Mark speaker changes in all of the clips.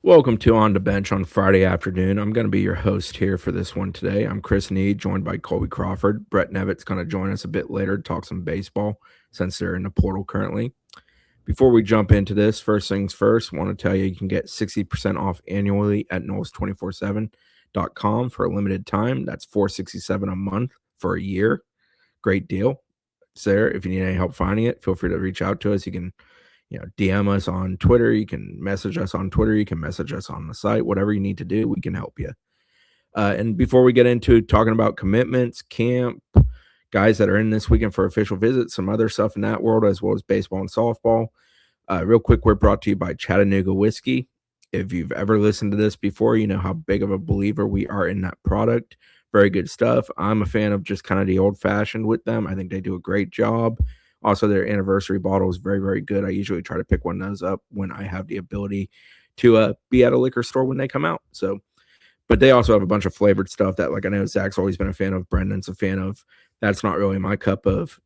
Speaker 1: Welcome to On the Bench on Friday afternoon. I'm going to be your host here for this one today. I'm Chris Need, joined by Colby Crawford. Brett Nevitt's going to join us a bit later to talk some baseball since they're in the portal currently. Before we jump into this, first things first, I want to tell you can get 60% off annually at Knowles247.com for a limited time. That's $467 a month for a year. Great deal. It's there. If you need any help finding it, feel free to reach out to us. You can DM us on Twitter. You can message us on Twitter. You can message us on the site. Whatever you need to do, we can help you. And before we get into talking about commitments, camp, guys that are in this weekend for official visits, some other stuff in that world, as well as baseball and softball. Real quick, we're brought to you by Chattanooga Whiskey. If you've ever listened to this before, you know how big of a believer we are in that product. Very good stuff. I'm a fan of just kind of the old fashioned with them. I think they do a great job. Also, their anniversary bottle is very, very good. I usually try to pick one of those up when I have the ability to be at a liquor store when they come out. So, but they also have a bunch of flavored stuff that, like, I know Zach's always been a fan of. Brendan's a fan of. That's not really my cup of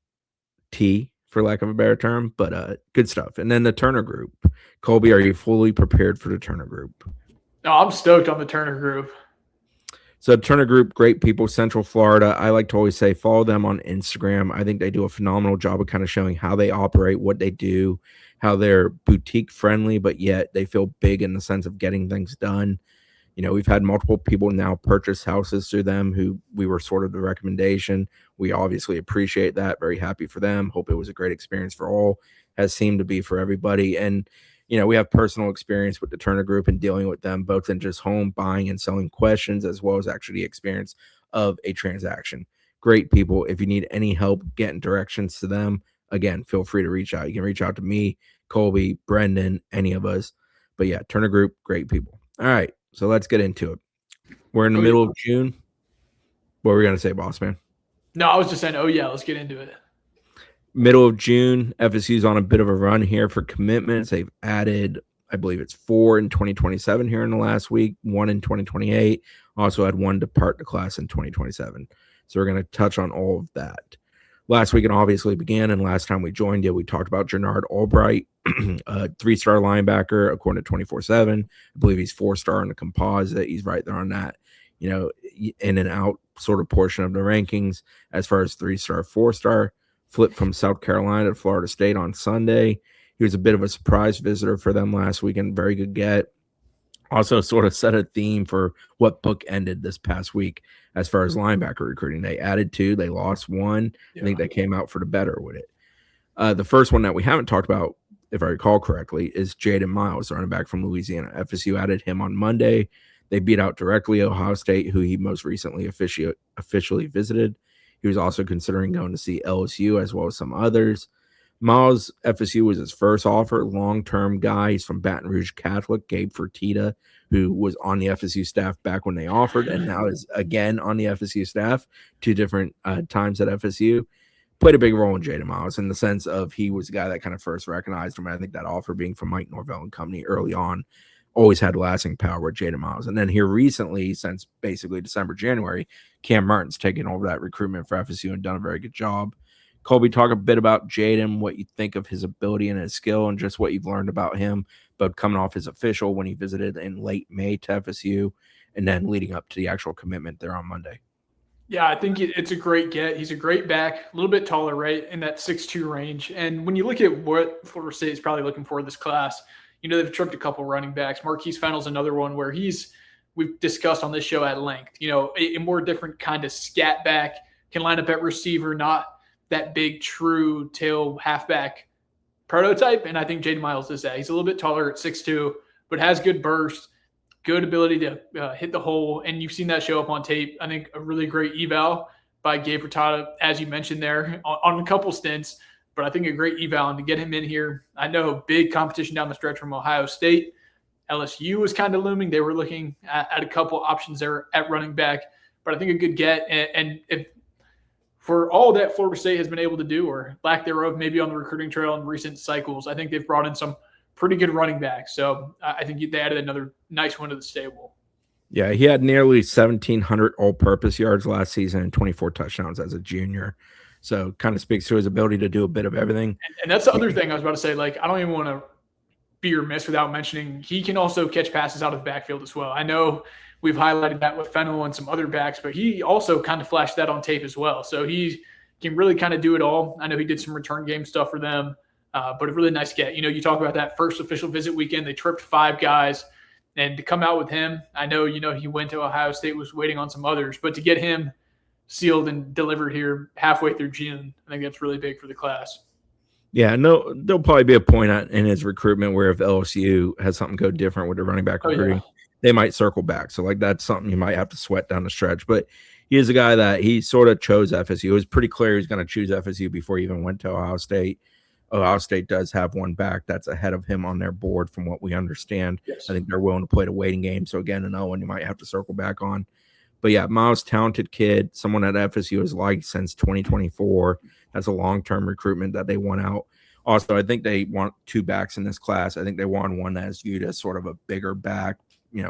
Speaker 1: tea, for lack of a better term, but good stuff. And then the Turner Group. Colby, are you fully prepared for the Turner Group?
Speaker 2: No, I'm stoked on the Turner Group.
Speaker 1: So Turner Group, great people, Central Florida. I like to always say follow them on Instagram. I think they do a phenomenal job of kind of showing how they operate, what they do, how they're boutique friendly, but yet they feel big in the sense of getting things done. You know, we've had multiple people now purchase houses through them who we were sort of the recommendation. We obviously appreciate that. Very happy for them. Hope it was a great experience for all, has seemed to be for everybody. And we have personal experience with the Turner Group and dealing with them, both in just home buying and selling questions, as well as actually the experience of a transaction. Great people. If you need any help getting directions to them, again, feel free to reach out. You can reach out to me, Colby, Brendan, any of us. But yeah, Turner Group, great people. All right, so let's get into it. We're in the middle of June. What were we going to say, boss man?
Speaker 2: No, I was just saying, let's get into it.
Speaker 1: Middle of June, FSU's on a bit of a run here for commitments. They've added, I believe it's 4 in 2027 here in the last week, 1 in 2028. Also had 1 depart the class in 2027. So we're going to touch on all of that. Last weekend obviously began, and last time we joined you, we talked about Jernard Albright, a 3-star linebacker, according to 24/7. I believe he's 4-star in the composite. He's right there on that, in and out sort of portion of the rankings as far as 3-star, 4-star. Flipped from South Carolina to Florida State on Sunday. He was a bit of a surprise visitor for them last weekend. Very good get. Also sort of set a theme for what book ended this past week as far as linebacker recruiting. They added 2. They lost 1. Yeah. I think they came out for the better with it. The first one that we haven't talked about, if I recall correctly, is Jaden Miles, running back from Louisiana. FSU added him on Monday. They beat out directly Ohio State, who he most recently officially visited. He was also considering going to see LSU as well as some others. Miles, FSU was his first offer, long-term guy. He's from Baton Rouge Catholic. Gabe Fertitta, who was on the FSU staff back when they offered and now is again on the FSU staff 2 different times at FSU. Played a big role in Jaden Miles in the sense of he was the guy that kind of first recognized him. I think that offer being from Mike Norvell and company early on always had lasting power with Jaden Miles. And then here recently, since basically December, January, Cam Martin's taken over that recruitment for FSU and done a very good job. Colby, talk a bit about Jaden, what you think of his ability and his skill and just what you've learned about him, but coming off his official when he visited in late May to FSU and then leading up to the actual commitment there on Monday.
Speaker 2: Yeah, I think it's a great get. He's a great back, a little bit taller, right, in that 6'2" range. And when you look at what Florida State is probably looking for this class, they've tripped a couple running backs. Marquise Fennell's another one where we've discussed on this show at length, a more different kind of scat back, can line up at receiver, not that big true tail halfback prototype. And I think Jaden Miles is that. He's a little bit taller at 6'2", but has good burst, good ability to hit the hole. And you've seen that show up on tape. I think a really great eval by Gabe Fertitta, as you mentioned there, on a couple stints. But I think a great eval, and to get him in here, I know big competition down the stretch from Ohio State. LSU was kind of looming. They were looking at a couple options there at running back, but I think a good get. And if for all that Florida State has been able to do, or lack thereof, maybe on the recruiting trail in recent cycles, I think they've brought in some pretty good running backs. So I think they added another nice one to the stable.
Speaker 1: Yeah, he had nearly 1,700 all-purpose yards last season and 24 touchdowns as a junior. So kind of speaks to his ability to do a bit of everything.
Speaker 2: And that's the other thing I was about to say. Like, I don't even want to be remiss without mentioning he can also catch passes out of the backfield as well. I know we've highlighted that with Fennell and some other backs, but he also kind of flashed that on tape as well. So he can really kind of do it all. I know he did some return game stuff for them, but a really nice get. You talk about that first official visit weekend, they tripped 5 guys. And to come out with him, I know, he went to Ohio State, was waiting on some others, but to get him sealed and delivered here halfway through June, I think that's really big for the class.
Speaker 1: Yeah, no, there'll probably be a point in his recruitment where if LSU has something go different with the running back recruiting, they might circle back. So, that's something you might have to sweat down the stretch. But he is a guy that he sort of chose FSU. It was pretty clear he was going to choose FSU before he even went to Ohio State. Ohio State does have one back that's ahead of him on their board from what we understand.
Speaker 2: Yes.
Speaker 1: I think they're willing to play the waiting game. So, again, another one you might have to circle back on. But, yeah, Miles, talented kid, someone that FSU has liked since 2024. That's a long-term recruitment that they want out. Also, I think they want 2 backs in this class. I think they want one that is viewed as sort of a bigger back,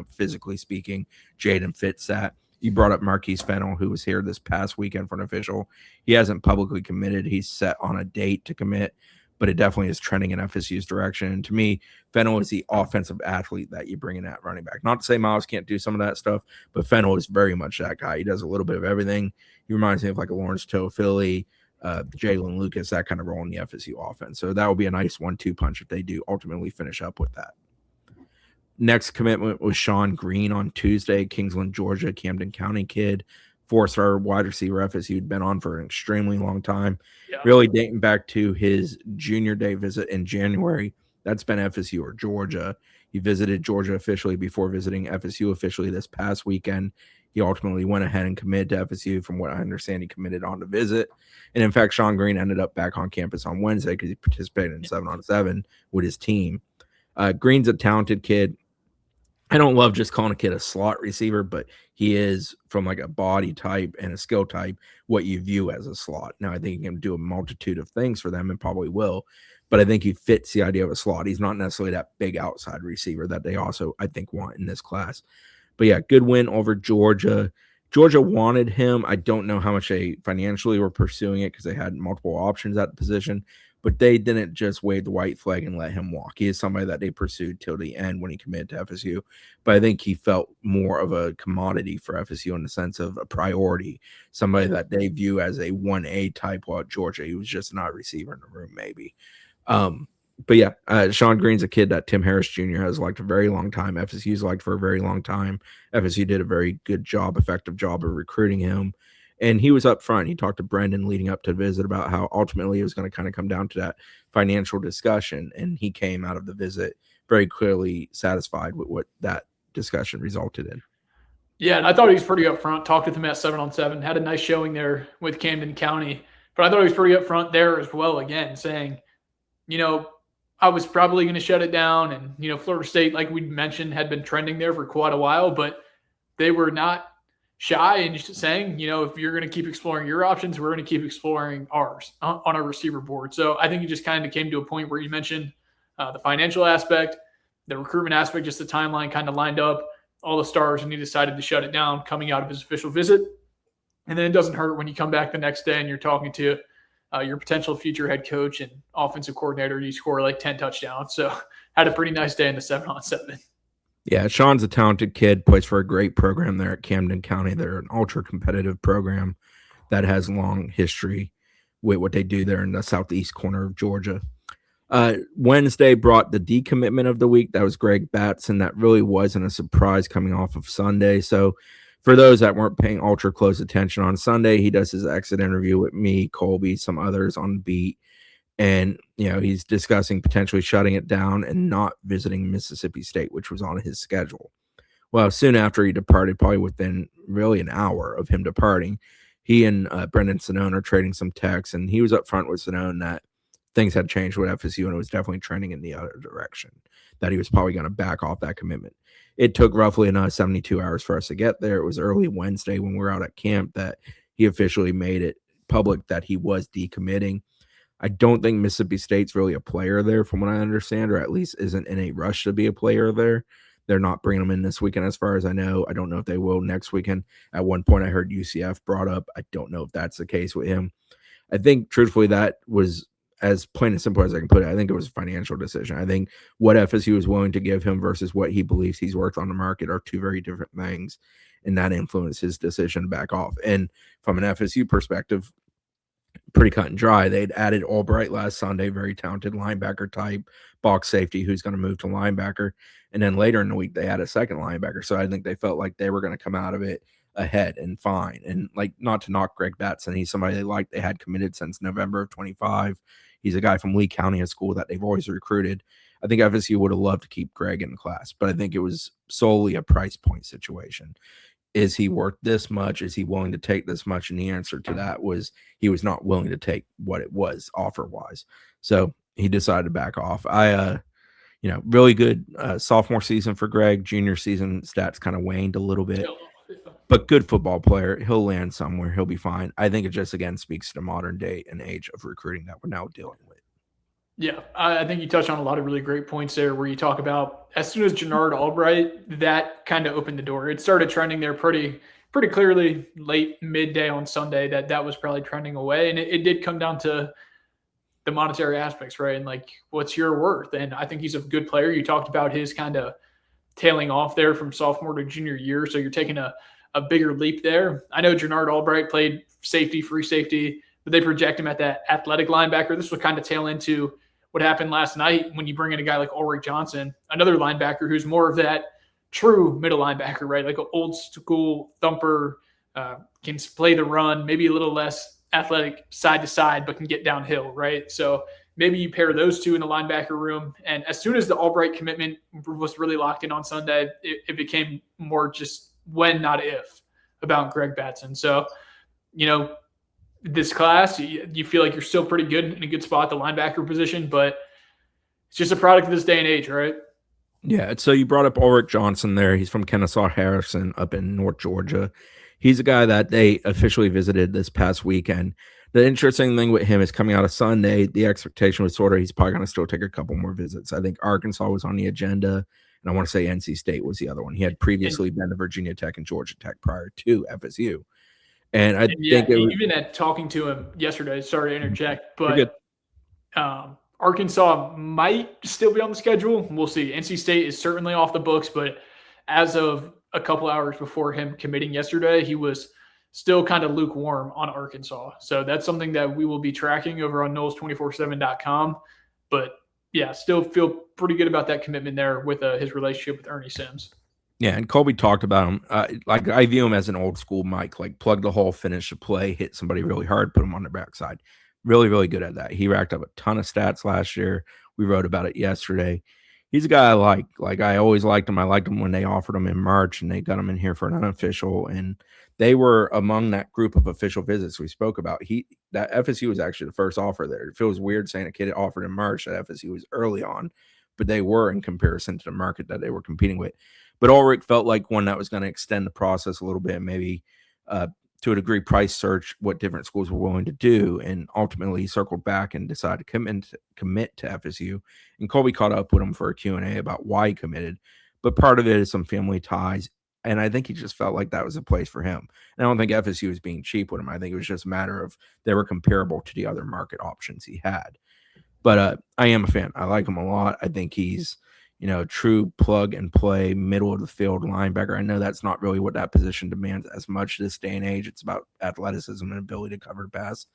Speaker 1: physically speaking. Jaden fits that. You brought up Marquise Fennell, who was here this past weekend for an official. He hasn't publicly committed. He's set on a date to commit, but it definitely is trending in FSU's direction. And to me, Fennell is the offensive athlete that you bring in at running back. Not to say Miles can't do some of that stuff, but Fennell is very much that guy. He does a little bit of everything. He reminds me of like a Lawrence Toafili, Jalen Lucas, that kind of role in the FSU offense. So that will be a nice 1-2 punch if they do ultimately finish up with that. Next commitment was Sean Green on Tuesday, Kingsland, Georgia, Camden County kid, 4-star wide receiver FSU had been on for an extremely long time, really dating back to his junior day visit in January. That's been FSU or Georgia. He visited Georgia officially before visiting FSU officially this past weekend. He ultimately went ahead and committed to FSU. From what I understand, he committed on the visit. And in fact, Sean Green ended up back on campus on Wednesday because he participated in 7-on-7 with his team. Green's a talented kid. I don't love just calling a kid a slot receiver, but he is, from like a body type and a skill type, what you view as a slot. Now, I think he can do a multitude of things for them and probably will, but I think he fits the idea of a slot. He's not necessarily that big outside receiver that they also, I think, want in this class. But yeah, good win over Georgia. Georgia wanted him. I don't know how much they financially were pursuing it because they had multiple options at the position, but they didn't just wave the white flag and let him walk. He is somebody that they pursued till the end when he committed to FSU. But I think he felt more of a commodity for FSU in the sense of a priority, somebody that they view as a 1A type, while at Georgia, he was just not a receiver in the room, maybe. But yeah, Sean Green's a kid that Tim Harris Jr. has liked a very long time. FSU's liked for a very long time. FSU did a very good job, effective job of recruiting him. And he was up front. He talked to Brendan leading up to the visit about how ultimately it was going to kind of come down to that financial discussion. And he came out of the visit very clearly satisfied with what that discussion resulted in.
Speaker 2: Yeah, and I thought he was pretty upfront. Talked with him at 7-on-7. Had a nice showing there with Camden County. But I thought he was pretty upfront there as well, again, saying, I was probably going to shut it down. And, Florida State, like we mentioned, had been trending there for quite a while, but they were not shy and just saying, if you're going to keep exploring your options, we're going to keep exploring ours on our receiver board. So I think it just kind of came to a point where you mentioned the financial aspect, the recruitment aspect, just the timeline kind of lined up, all the stars, and he decided to shut it down coming out of his official visit. And then it doesn't hurt when you come back the next day and you're talking to your potential future head coach and offensive coordinator, you score like 10 touchdowns. So had a pretty nice day in the 7-on-7.
Speaker 1: Yeah, Sean's a talented kid, plays for a great program there at Camden County. They're an ultra-competitive program that has long history with what they do there in the southeast corner of Georgia. Wednesday brought the decommitment of the week. That was Greg Batson. That really wasn't a surprise coming off of Sunday. So for those that weren't paying ultra close attention on Sunday, he does his exit interview with me, Colby, some others on the beat. And, he's discussing potentially shutting it down and not visiting Mississippi State, which was on his schedule. Well, soon after he departed, probably within really an hour of him departing, he and Brendan Sonnone are trading some texts, and he was up front with Sonnone that things had changed with FSU, and it was definitely trending in the other direction, that he was probably going to back off that commitment. It took roughly another 72 hours for us to get there. It was early Wednesday when we were out at camp that he officially made it public that he was decommitting. I don't think Mississippi State's really a player there from what I understand, or at least isn't in a rush to be a player there. They're not bringing him in this weekend as far as I know. I don't know if they will next weekend. At one point I heard UCF brought up. I don't know if that's the case with him. I think truthfully that was as plain and simple as I can put it, I think it was a financial decision. I think what FSU is willing to give him versus what he believes he's worth on the market are two very different things, and that influenced his decision to back off. And from an FSU perspective, pretty cut and dry. They'd added Albright last Sunday, very talented linebacker type, box safety who's going to move to linebacker. And then later in the week, they had a second linebacker. So I think they felt like they were going to come out of it ahead and fine. And like, not to knock Greg Batson, he's somebody they like. They had committed since November of 25. He's a guy from Lee County, a school that they've always recruited. I think FSU would have loved to keep Greg in the class, but I think it was solely a price point situation. Is he worth this much? Is he willing to take this much? And the answer to that was he was not willing to take what it was offer wise. So he decided to back off. Really good sophomore season for Greg. Junior season stats kind of waned a little bit, but good football player. He'll land somewhere. He'll be fine. I think it just, again, speaks to the modern day and age of recruiting that we're now dealing with.
Speaker 2: Yeah, I think you touched on a lot of really great points there where you talk about as soon as Jannard Albright, that kind of opened the door. It started trending there pretty clearly late midday on Sunday that was probably trending away. And it did come down to the monetary aspects, right? And like, what's your worth? And I think he's a good player. You talked about his kind of tailing off there from sophomore to junior year. So you're taking a bigger leap there. I know Jannard Albright played safety, free safety, but they project him at that athletic linebacker. This will kind of tail into what happened last night when you bring in a guy like Ulrich Johnson, another linebacker who's more of that true middle linebacker, right? Like an old school thumper, can play the run, maybe a little less athletic side to side, but can get downhill, right? So maybe you pair those two in the linebacker room. And as soon as the Albright commitment was really locked in on Sunday, it became more just when, not if, about Greg Batson. So, this class, you feel like you're still pretty good in a good spot at the linebacker position, but it's just a product of this day and age, right?
Speaker 1: Yeah, so you brought up Ulrich Johnson there. He's from Kennesaw Harrison up in North Georgia. He's a guy that they officially visited this past weekend. The interesting thing with him is coming out of Sunday, the expectation was sort of he's probably going to still take a couple more visits. I think Arkansas was on the agenda, and I want to say NC State was the other one. He had previously been to Virginia Tech and Georgia Tech prior to FSU. And I think
Speaker 2: even at talking to him yesterday, sorry to interject, but Arkansas might still be on the schedule. We'll see. NC State is certainly off the books, but as of a couple hours before him committing yesterday, he was still kind of lukewarm on Arkansas. So that's something that we will be tracking over on Knowles247.com. But yeah, still feel pretty good about that commitment there with his relationship with Ernie Sims.
Speaker 1: Yeah, and Colby talked about him. Like, I view him as an old school Mike, like plug the hole, finish the play, hit somebody really hard, put him on their backside. Really, really good at that. He racked up a ton of stats last year. We wrote about it yesterday. He's a guy I like. Like, I always liked him. I liked him when they offered him in March, and they got him in here for an unofficial. And they were among that group of official visits we spoke about. That FSU was actually the first offer there. It feels weird saying a kid offered in March that FSU was early on, but they were in comparison to the market that they were competing with. But Ulrich felt like one that was going to extend the process a little bit, maybe to a degree price search what different schools were willing to do. And ultimately he circled back and decided to commit to FSU. And Colby caught up with him for a Q&A about why he committed. But part of it is some family ties. And I think he just felt like that was a place for him. And I don't think FSU was being cheap with him. I think it was just a matter of they were comparable to the other market options he had. But I am a fan. I like him a lot. I think he's, true plug and play, middle of the field linebacker. I know that's not really what that position demands as much this day and age. It's about athleticism and ability to cover the pass.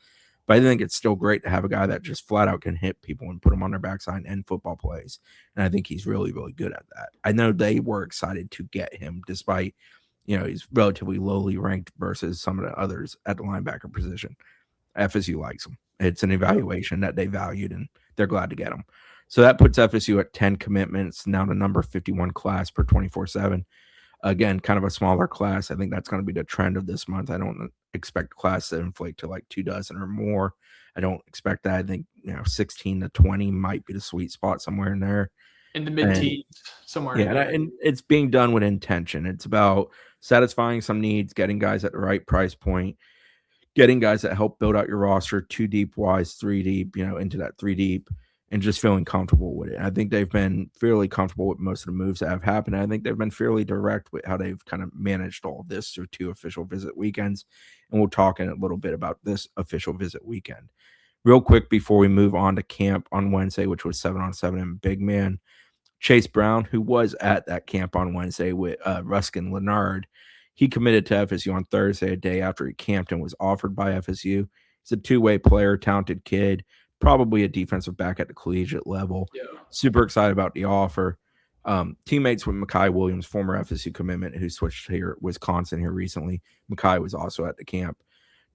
Speaker 1: But I think it's still great to have a guy that just flat out can hit people and put them on their backside and football plays. And I think he's really, really good at that. I know they were excited to get him despite, he's relatively lowly ranked versus some of the others at the linebacker position. FSU likes him. It's an evaluation that they valued, and they're glad to get him. So that puts FSU at 10 commitments, now the number 51 class per 24/7. Again, kind of a smaller class. I think that's going to be the trend of this month. I don't expect class to inflate to like 24 or more. I don't expect that. I think 16 to 20 might be the sweet spot somewhere in there.
Speaker 2: In the mid-teens, somewhere.
Speaker 1: Yeah, and it's being done with intention. It's about satisfying some needs, getting guys at the right price point, getting guys that help build out your roster 2 deep wise, 3 deep, into that 3 deep. And just feeling comfortable with it. I think they've been fairly comfortable with most of the moves that have happened. I think they've been fairly direct with how they've kind of managed all of this through 2 official visit weekends. And we'll talk in a little bit about this official visit weekend. Real quick before we move on to camp on Wednesday, which was 7-on-7 and big man, Chase Brown, who was at that camp on Wednesday with Ruskin Leonard, he committed to FSU on Thursday, a day after he camped and was offered by FSU. He's a two-way player, talented kid, probably a defensive back at the collegiate level.
Speaker 2: Yeah.
Speaker 1: Super excited about the offer. Teammates with Mekhi Williams, former FSU commitment, who switched here Wisconsin here recently. Mekhi was also at the camp.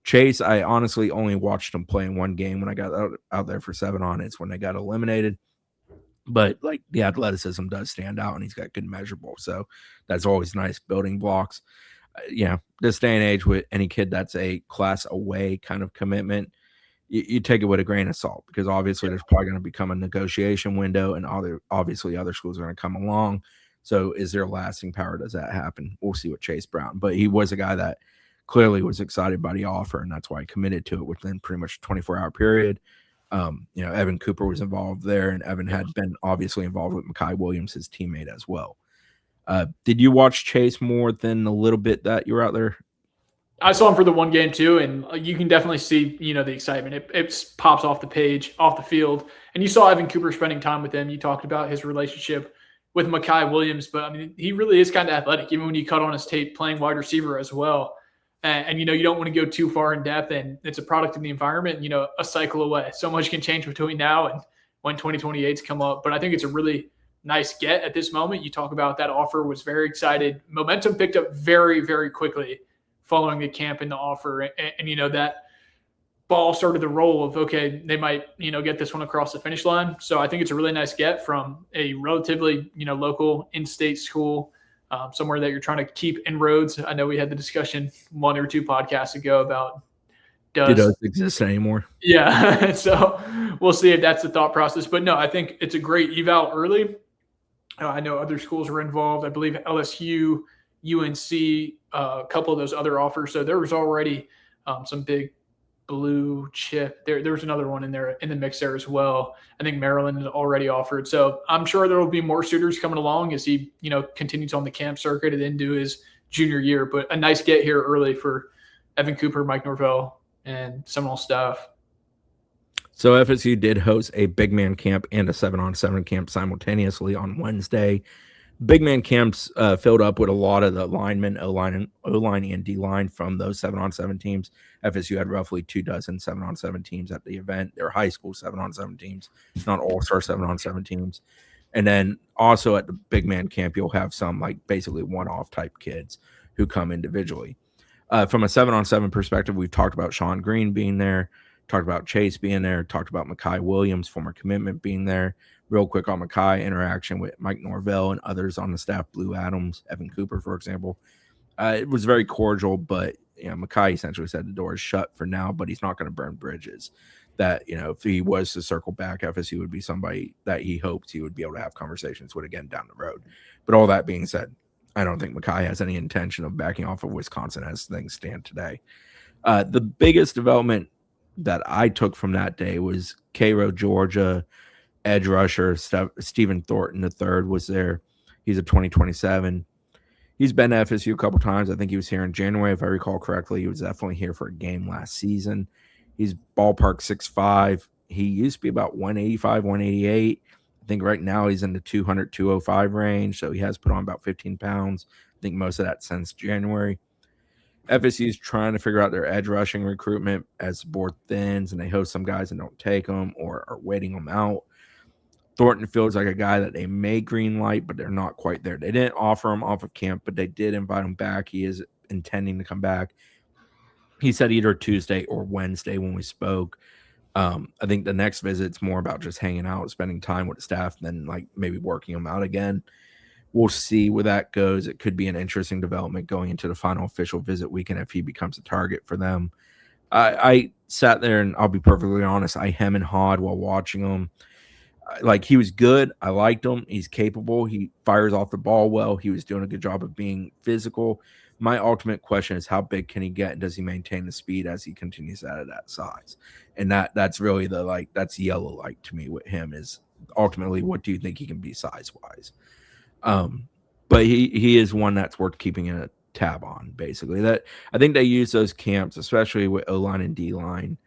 Speaker 1: Chase, I honestly only watched him play in one game when I got out there for 7-on. It's when they got eliminated. But like the athleticism does stand out, and he's got good measurables. So that's always nice building blocks. This day and age with any kid that's a class away kind of commitment, you take it with a grain of salt, because obviously there's probably going to become a negotiation window, and obviously other schools are going to come along. So is there lasting power? Does that happen? We'll see with Chase Brown. But he was a guy that clearly was excited by the offer, and that's why he committed to it within pretty much a 24-hour period. Evan Cooper was involved there, and Evan had been obviously involved with Mekhi Williams, his teammate, as well. Did you watch Chase more than a little bit that you were out there?
Speaker 2: I saw him for the one game too, and you can definitely see, the excitement. It pops off the page, off the field. And you saw Evan Cooper spending time with him. You talked about his relationship with Mekhi Williams, but I mean, he really is kind of athletic, even when you cut on his tape playing wide receiver as well. And you don't want to go too far in depth, and it's a product of the environment, a cycle away. So much can change between now and when 2028's come up. But I think it's a really nice get at this moment. You talk about that offer was very excited. Momentum picked up very, very quickly following the camp and the offer. And that ball started to roll of, okay, they might, get this one across the finish line. So I think it's a really nice get from a relatively, local in-state school, somewhere that you're trying to keep inroads. I know we had the discussion 1 or 2 podcasts ago about
Speaker 1: do those exist anymore?
Speaker 2: Yeah. So we'll see if that's the thought process. But no, I think it's a great eval early. I know other schools were involved. I believe LSU, UNC, a couple of those other offers. So there was already some big blue chip. There was another one in there in the mix there as well. I think Maryland had already offered. So I'm sure there will be more suitors coming along as he, continues on the camp circuit and into his junior year. But a nice get here early for Evan Cooper, Mike Norvell, and Seminole staff.
Speaker 1: So FSU did host a big man camp and a 7-on-7 camp simultaneously on Wednesday. Big man camps filled up with a lot of the linemen, O-line, and D-line from those 7-on-7 teams. FSU had roughly 24 7-on-7 teams at the event. They're high school 7-on-7 teams, not all-star 7-on-7 teams. And then also at the big man camp, you'll have some like basically one-off type kids who come individually. From a 7-on-7 perspective, we've talked about Sean Green being there, talked about Chase being there, talked about Mekhi Williams, former commitment, being there. Real quick on Mekhi, interaction with Mike Norvell and others on the staff, Blue Adams, Evan Cooper, for example. It was very cordial, but Mekhi essentially said the door is shut for now, but he's not going to burn bridges. That, if he was to circle back, FSU would be somebody that he hoped he would be able to have conversations with again down the road. But all that being said, I don't think Mekhi has any intention of backing off of Wisconsin as things stand today. The biggest development that I took from that day was Cairo, Georgia, edge rusher Stephen Thornton III was there. He's a 2027. He's been to FSU a couple times. I think he was here in January, if I recall correctly. He was definitely here for a game last season. He's ballpark 6'5". He used to be about 185, 188. I think right now he's in the 200, 205 range, so he has put on about 15 pounds. I think most of that since January. FSU is trying to figure out their edge rushing recruitment as the board thins, and they host some guys and don't take them or are waiting them out. Thornton feels like a guy that they may green light, but they're not quite there. They didn't offer him off of camp, but they did invite him back. He is intending to come back. He said either Tuesday or Wednesday when we spoke. I think the next visit's more about just hanging out, spending time with the staff, than like maybe working him out again. We'll see where that goes. It could be an interesting development going into the final official visit weekend if he becomes a target for them. I sat there, and I'll be perfectly honest, I hem and hawed while watching him. Like, he was good. I liked him. He's capable. He fires off the ball well. He was doing a good job of being physical. My ultimate question is, how big can he get, and does he maintain the speed as he continues at that size? And that's really that's yellow light to me with him, is ultimately, what do you think he can be size-wise? But he is one that's worth keeping a tab on, basically. That I think they use those camps, especially with O-line and D-line,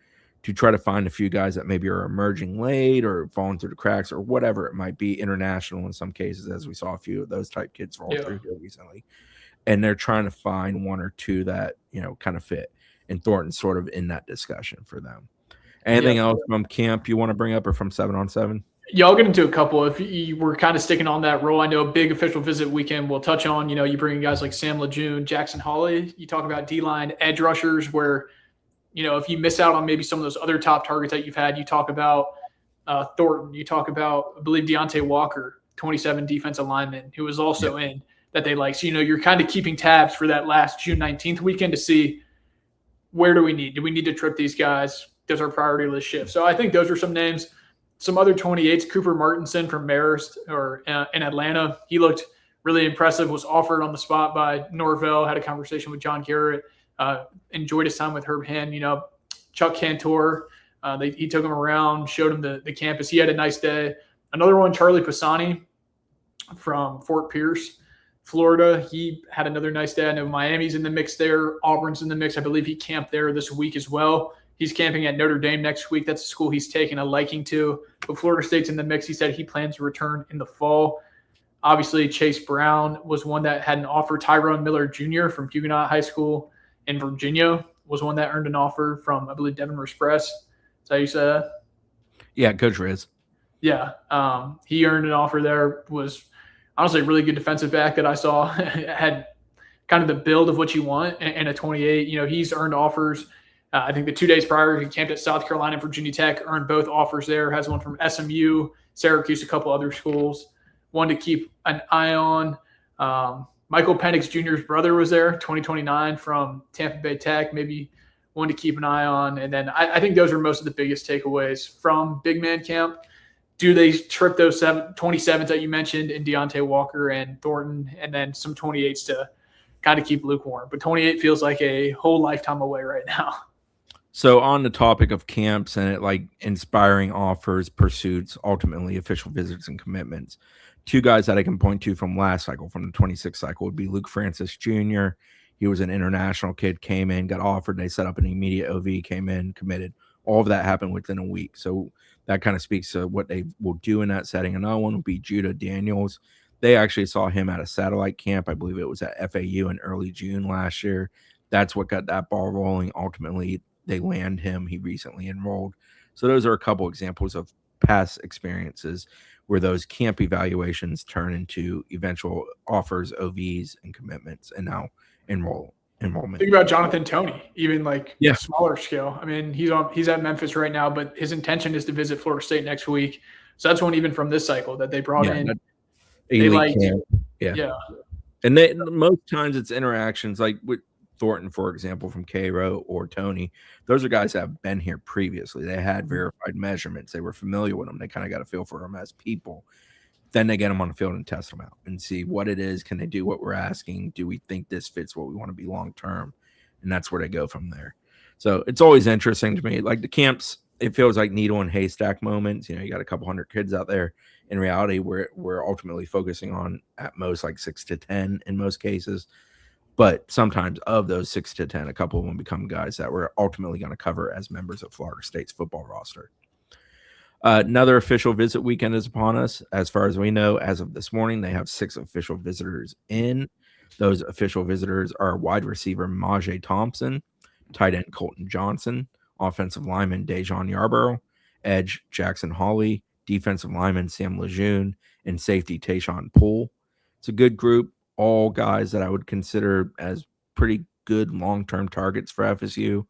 Speaker 1: to try to find a few guys that maybe are emerging late or falling through the cracks or whatever it might be, international in some cases, as we saw a few of those type kids fall through here recently. And they're trying to find one or two that, kind of fit. And Thornton's sort of in that discussion for them. Anything else from camp you want to bring up or from 7-on-7?
Speaker 2: Yeah, I'll get into a couple. If you were kind of sticking on that role, I know a big official visit weekend we'll touch on. You bring in guys like Sam Lejeune, Jackson Hawley. You talk about D-line edge rushers where, if you miss out on maybe some of those other top targets that you've had, you talk about Thornton. You talk about, I believe, Deontay Walker, 27 defensive lineman, who was also in that they like. So, you're kind of keeping tabs for that last June 19th weekend to see where do we need? Do we need to trip these guys? Does our priority list shift? So I think those are some names. Some other 28s, Cooper Martinson from Marist in Atlanta. He looked really impressive, was offered on the spot by Norvell, had a conversation with John Garrett, enjoyed his time with Herb Hand. Chuck Cantor, he took him around, showed him the campus. He had a nice day. Another one, Charlie Pisani from Fort Pierce, Florida. He had another nice day. I know Miami's in the mix there. Auburn's in the mix. I believe he camped there this week as well. He's camping at Notre Dame next week. That's a school he's taken a liking to. But Florida State's in the mix. He said he plans to return in the fall. Obviously, Chase Brown was one that had an offer. Tyrone Miller Jr. from Huguenot High School in Virginia was one that earned an offer from, I believe, Devin Express. Is that how you say that?
Speaker 1: Yeah, Coach Riz.
Speaker 2: Yeah. He earned an offer there. Was honestly a really good defensive back that I saw. Had kind of the build of what you want in a 28. He's earned offers. I think the 2 days prior, he camped at South Carolina and Virginia Tech, earned both offers there, has one from SMU, Syracuse, a couple other schools. One to keep an eye on. Michael Penix Jr.'s brother was there, 2029 from Tampa Bay Tech, maybe one to keep an eye on. And then I think those are most of the biggest takeaways from Big Man Camp. Do they trip those 27s that you mentioned in Deontay Walker and Thornton, and then some 28s to kind of keep lukewarm? But 28 feels like a whole lifetime away right now.
Speaker 1: So on the topic of camps and it like inspiring offers, pursuits, ultimately official visits and commitments, two guys that I can point to from last cycle, from the 26th cycle, would be Luke Francis Jr. He was an international kid, came in, got offered. They set up an immediate OV, came in, committed. All of that happened within a week. So that kind of speaks to what they will do in that setting. Another one would be Judah Daniels. They actually saw him at a satellite camp. I believe it was at FAU in early June last year. That's what got that ball rolling. Ultimately, they land him. He recently enrolled. So those are a couple examples of past experiences where those camp evaluations turn into eventual offers, OVs, and commitments, and now enrollment.
Speaker 2: Think about Jonathan Toney, even smaller scale. I mean, he's at Memphis right now, but his intention is to visit Florida State next week. So that's one even from this cycle that they brought in. They liked,
Speaker 1: yeah. And most times it's interactions like with Thornton, for example, from Cairo or Tony. Those are guys that have been here previously. They had verified measurements. They were familiar with them. They kind of got a feel for them as people. Then they get them on the field and test them out and see what it is. Can they do what we're asking? Do we think this fits what we want to be long term? And that's where they go from there. So it's always interesting to me. Like the camps, it feels like needle and haystack moments. You got a couple hundred kids out there. In reality, we're ultimately focusing on at most like 6 to 10 in most cases. But sometimes of those 6 to 10, a couple of them become guys that we're ultimately going to cover as members of Florida State's football roster. Another official visit weekend is upon us. As far as we know, as of this morning, they have 6 official visitors in. Those official visitors are wide receiver Majay Thompson, tight end Colton Johnson, offensive lineman Dejon Yarborough, edge Jackson Hawley, defensive lineman Sam Lejeune, and safety Tayshawn Poole. It's a good group. All guys that I would consider as pretty good long-term targets for FSU.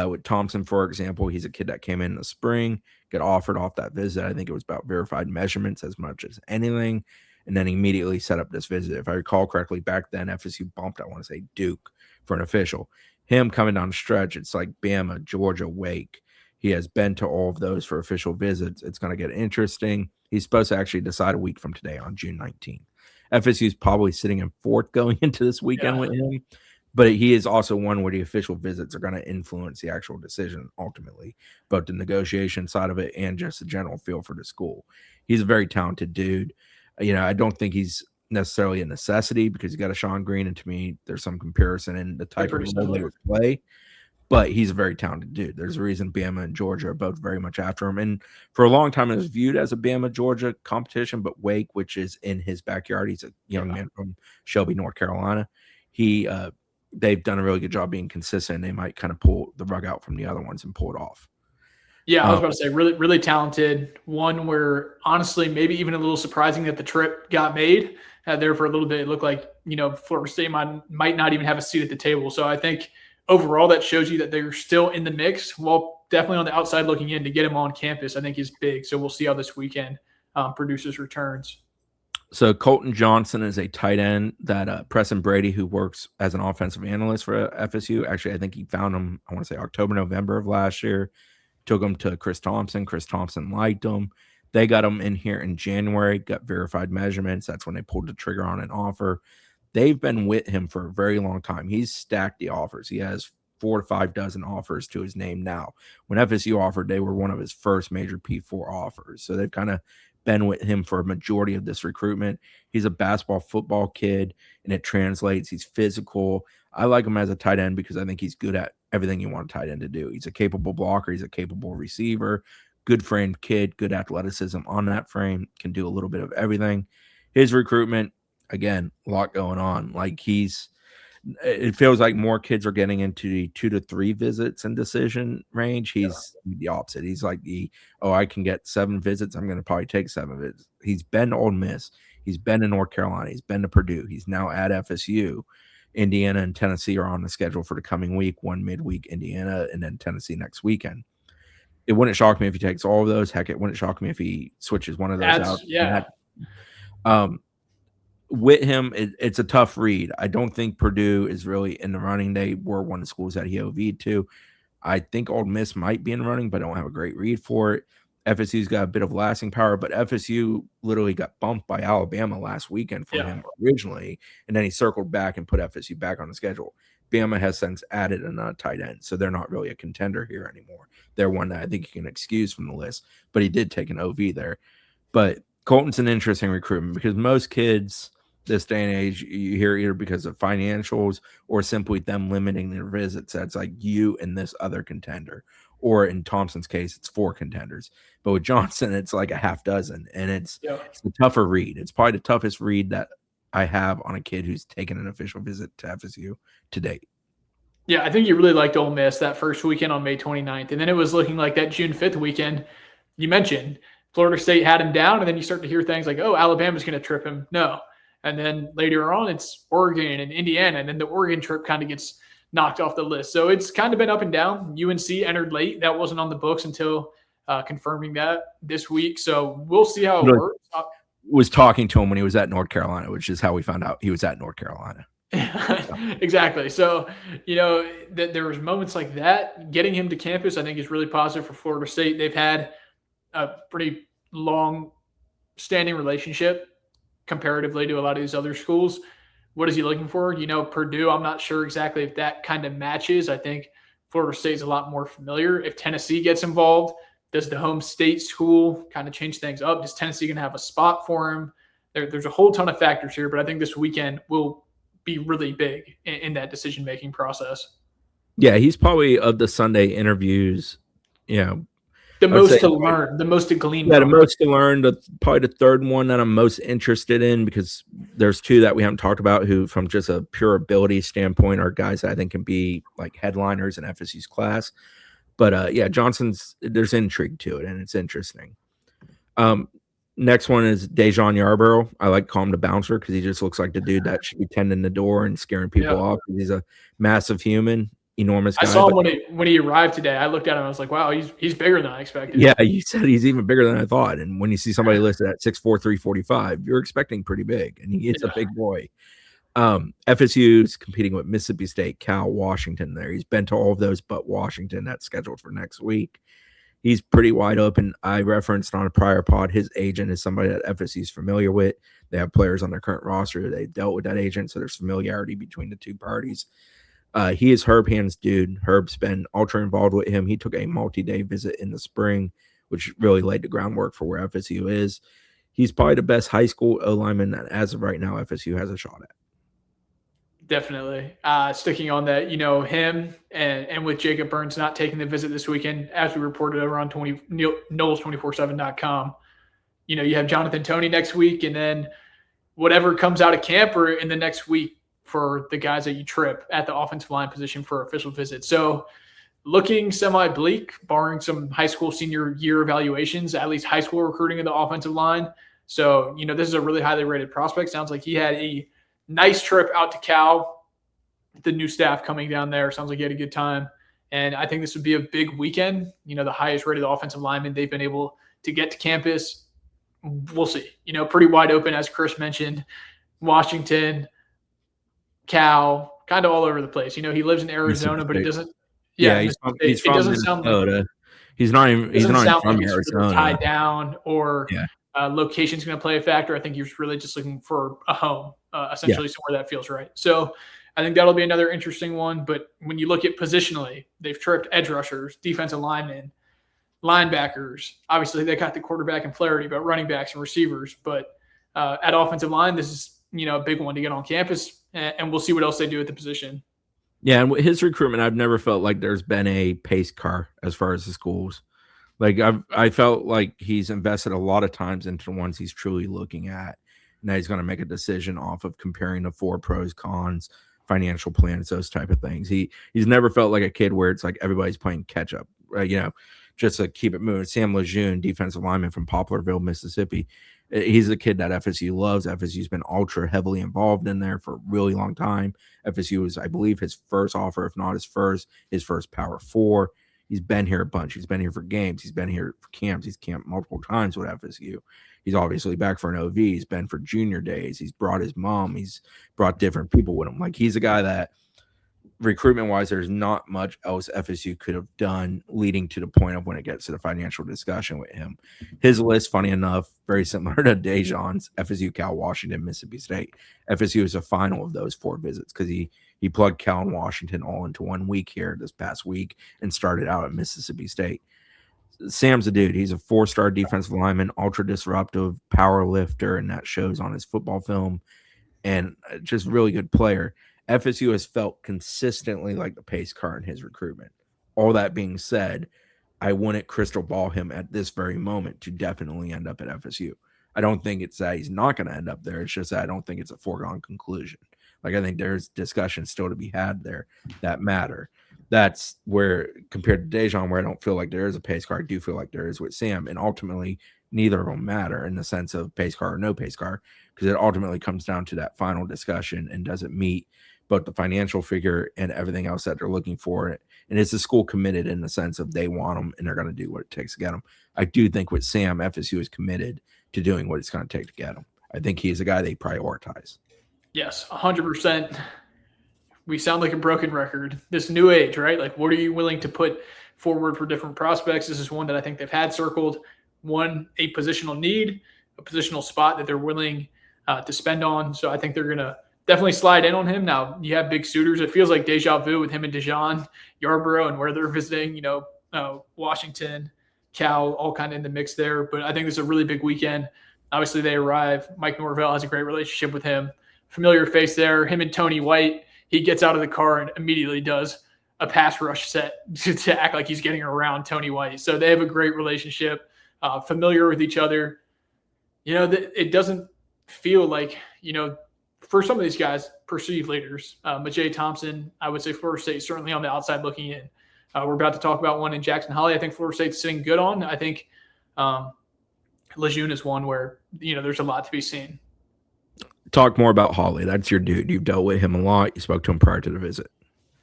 Speaker 1: With Thompson, for example, he's a kid that came in the spring, got offered off that visit. I think it was about verified measurements as much as anything, and then immediately set up this visit. If I recall correctly, back then FSU bumped, I want to say, Duke for an official. Him coming down the stretch, it's like Bama, Georgia, Wake. He has been to all of those for official visits. It's going to get interesting. He's supposed to actually decide a week from today on June 19th. FSU is probably sitting in 4th going into this weekend with him, but he is also one where the official visits are going to influence the actual decision ultimately, both the negotiation side of it and just the general feel for the school. He's a very talented dude. I don't think he's necessarily a necessity because you got a Sean Green, and to me, there's some comparison in the type of role they would play. but he's a very talented dude. There's a reason Bama and Georgia are both very much after him. And for a long time, it was viewed as a Bama Georgia competition. But Wake, which is in his backyard, he's a young man from Shelby, North Carolina. They've done a really good job being consistent. They might kind of pull the rug out from the other ones and pull it off.
Speaker 2: Yeah, I was about to say really, really talented. One where honestly, maybe even a little surprising that the trip got made. There for a little bit, it looked like Florida State might not even have a seat at the table. So I think overall that shows you that they're still in the mix. Well, definitely on the outside looking in to get him on campus, I think is big. So we'll see how this weekend produces returns.
Speaker 1: So Colton Johnson is a tight end that Preston Brady, who works as an offensive analyst for FSU, actually I think he found him, I want to say October, November of last year. Took him to Chris Thompson. Chris Thompson liked him. They got him in here in January, got verified measurements. That's when they pulled the trigger on an offer. They've been with him for a very long time. He's stacked the offers. He has 4 to 5 dozen offers to his name now. When FSU offered, they were one of his first major P4 offers. So they've kind of been with him for a majority of this recruitment. He's a basketball football kid, and it translates. He's physical. I like him as a tight end because I think he's good at everything you want a tight end to do. He's a capable blocker. He's a capable receiver. Good framed kid, good athleticism on that frame, can do a little bit of everything. His recruitment, again, a lot going on. Like it feels like more kids are getting into the 2 to 3 visits and decision range. He's the opposite. He's like I can get 7 visits. I'm going to probably take 7 visits. He's been to Ole Miss. He's been to North Carolina. He's been to Purdue. He's now at FSU. Indiana and Tennessee are on the schedule for the coming week, one midweek Indiana and then Tennessee next weekend. It wouldn't shock me if he takes all of those. Heck, it wouldn't shock me if he switches one of those out.
Speaker 2: Yeah.
Speaker 1: With him, it's a tough read. I don't think Purdue is really in the running. They were one of the schools that he OV'd to. I think Ole Miss might be in the running, but I don't have a great read for it. FSU's got a bit of lasting power, but FSU literally got bumped by Alabama last weekend from him originally, and then he circled back and put FSU back on the schedule. Bama has since added a tight end, so they're not really a contender here anymore. They're one that I think you can excuse from the list, but he did take an OV there. But Colton's an interesting recruitment because most kids this day and age, you hear either because of financials or simply them limiting their visits. That's like you and this other contender. Or in Thompson's case, it's 4 contenders. But with Johnson, it's like a half dozen, and it's a tougher read. It's probably the toughest read that I have on a kid who's taken an official visit to FSU to date.
Speaker 2: Yeah, I think you really liked Ole Miss that first weekend on May 29th. And then it was looking like that June 5th weekend you mentioned. Florida State had him down, and then you start to hear things like, oh, Alabama's going to trip him. No. And then later on, it's Oregon and Indiana, and then the Oregon trip kind of gets knocked off the list. So it's kind of been up and down. UNC entered late. That wasn't on the books until confirming that this week. So we'll see how it works.
Speaker 1: Was talking to him when he was at North Carolina, which is how we found out he was at North Carolina.
Speaker 2: Exactly. So, there was moments like that. Getting him to campus, I think, is really positive for Florida State. They've had a pretty long-standing relationship comparatively to a lot of these other schools. What is he looking for? Purdue, I'm not sure exactly if that kind of matches. I think Florida State is a lot more familiar. If Tennessee gets involved, does the home state school kind of change things up? Is Tennessee going to have a spot for him? There's a whole ton of factors here, but I think this weekend will be really big in that decision-making process.
Speaker 1: Yeah, he's probably, of the Sunday interviews,
Speaker 2: the most to learn, the most to glean.
Speaker 1: Yeah, the most to learn. Probably the third one that I'm most interested in, because there's 2 that we haven't talked about who, from just a pure ability standpoint, are guys that I think can be like headliners in FSU's class. But there's intrigue to it, and it's interesting. Next one is Dejon Yarborough. I like calling him the bouncer because he just looks like the dude that should be tending the door and scaring people off. He's a massive human. Enormous guy.
Speaker 2: I saw him when he arrived today. I looked at him. I was like, wow, he's bigger than I expected.
Speaker 1: Yeah, you said he's even bigger than I thought. And when you see somebody listed at 6'4", 345, you're expecting pretty big. And he is a big boy. FSU's competing with Mississippi State, Cal, Washington there. He's been to all of those but Washington. That's scheduled for next week. He's pretty wide open. I referenced on a prior pod, his agent is somebody that FSU's familiar with. They have players on their current roster. They dealt with that agent, so there's familiarity between the 2 parties. He is Herb Hand's dude. Herb's been ultra involved with him. He took a multi-day visit in the spring, which really laid the groundwork for where FSU is. He's probably the best high school O-lineman that, as of right now, FSU has a shot at.
Speaker 2: Definitely. Sticking on that, him and with Jacob Burns not taking the visit this weekend, as we reported over on Knowles247.com, you have Jonathan Toney next week, and then whatever comes out of camp or in the next week for the guys that you trip at the offensive line position for official visits. So looking semi-bleak, barring some high school senior year evaluations, at least high school recruiting of the offensive line. So, this is a really highly rated prospect. Sounds like he had a nice trip out to Cal. The new staff coming down there. Sounds like he had a good time. And I think this would be a big weekend. The highest rated offensive lineman they've been able to get to campus. We'll see. Pretty wide open, as Chris mentioned. Washington, Cal, kind of all over the place. He lives in Arizona, but he doesn't.
Speaker 1: Yeah, he's from Minnesota. He's not even from Arizona.
Speaker 2: Tied down or location's going to play a factor. I think he's really just looking for a home, essentially somewhere that feels right. So I think that'll be another interesting one. But when you look at positionally, they've tripped edge rushers, defensive linemen, linebackers. Obviously, they got the quarterback and Flaherty, but running backs and receivers. But at offensive line, this is a big one to get on campus, and we'll see what else they do at the position.
Speaker 1: Yeah, and with his recruitment, I've never felt like there's been a pace car as far as the schools. Like I felt like he's invested a lot of times into the ones he's truly looking at. Now he's going to make a decision off of comparing the 4 pros, cons, financial plans, those type of things. He's never felt like a kid where it's like everybody's playing catch up, right? Just to keep it moving. Sam Lejeune, defensive lineman from Poplarville, Mississippi. He's a kid that FSU loves. FSU's been ultra heavily involved in there for a really long time. FSU was, I believe, his first offer, if not his first Power 4. He's been here a bunch. He's been here for games. He's been here for camps. He's camped multiple times with FSU. He's obviously back for an OV. He's been for junior days. He's brought his mom. He's brought different people with him. Like, he's a guy that, recruitment-wise, there's not much else FSU could have done leading to the point of when it gets to the financial discussion with him. His list, funny enough, very similar to Dejan's: FSU, Cal, Washington, Mississippi State. FSU is a final of those 4 visits because he plugged Cal and Washington all into 1 week here this past week and started out at Mississippi State. Sam's a dude. He's a 4-star defensive lineman, ultra disruptive, power lifter, and that shows on his football film, and just really good player. FSU has felt consistently like the pace car in his recruitment. All that being said, I wouldn't crystal ball him at this very moment to definitely end up at FSU. I don't think it's that he's not going to end up there. It's just that I don't think it's a foregone conclusion. Like, I think there's discussions still to be had there that matter. That's where, compared to Dejan, where I don't feel like there is a pace car, I do feel like there is with Sam. And ultimately, neither of them matter in the sense of pace car or no pace car, because it ultimately comes down to that final discussion and does it meet both the financial figure and everything else that they're looking for. And is the school committed in the sense of they want them and they're going to do what it takes to get them? I do think with Sam, FSU is committed to doing what it's going to take to get him. I think he's a guy they prioritize.
Speaker 2: Yes, 100%. We sound like a broken record. This new age, right? Like, what are you willing to put forward for different prospects? This is one that I think they've had circled. One, a positional need, a positional spot that they're willing to spend on. So I think they're going to definitely slide in on him. Now, you have big suitors. It feels like deja vu with him and Dejan, Yarborough, and where they're visiting, Washington, Cal, all kind of in the mix there. But I think this is a really big weekend. Obviously, they arrive. Mike Norvell has a great relationship with him. Familiar face there. Him and Tony White, he gets out of the car and immediately does a pass rush set to act like he's getting around Tony White. So they have a great relationship, familiar with each other. It doesn't feel like, for some of these guys, perceived leaders. Majay Thompson, I would say Florida State certainly on the outside looking in. We're about to talk about one in Jackson Holly. I think Florida State's sitting good on. I think Lejeune is one where, there's a lot to be seen.
Speaker 1: Talk more about Holly. That's your dude. You've dealt with him a lot. You spoke to him prior to the visit.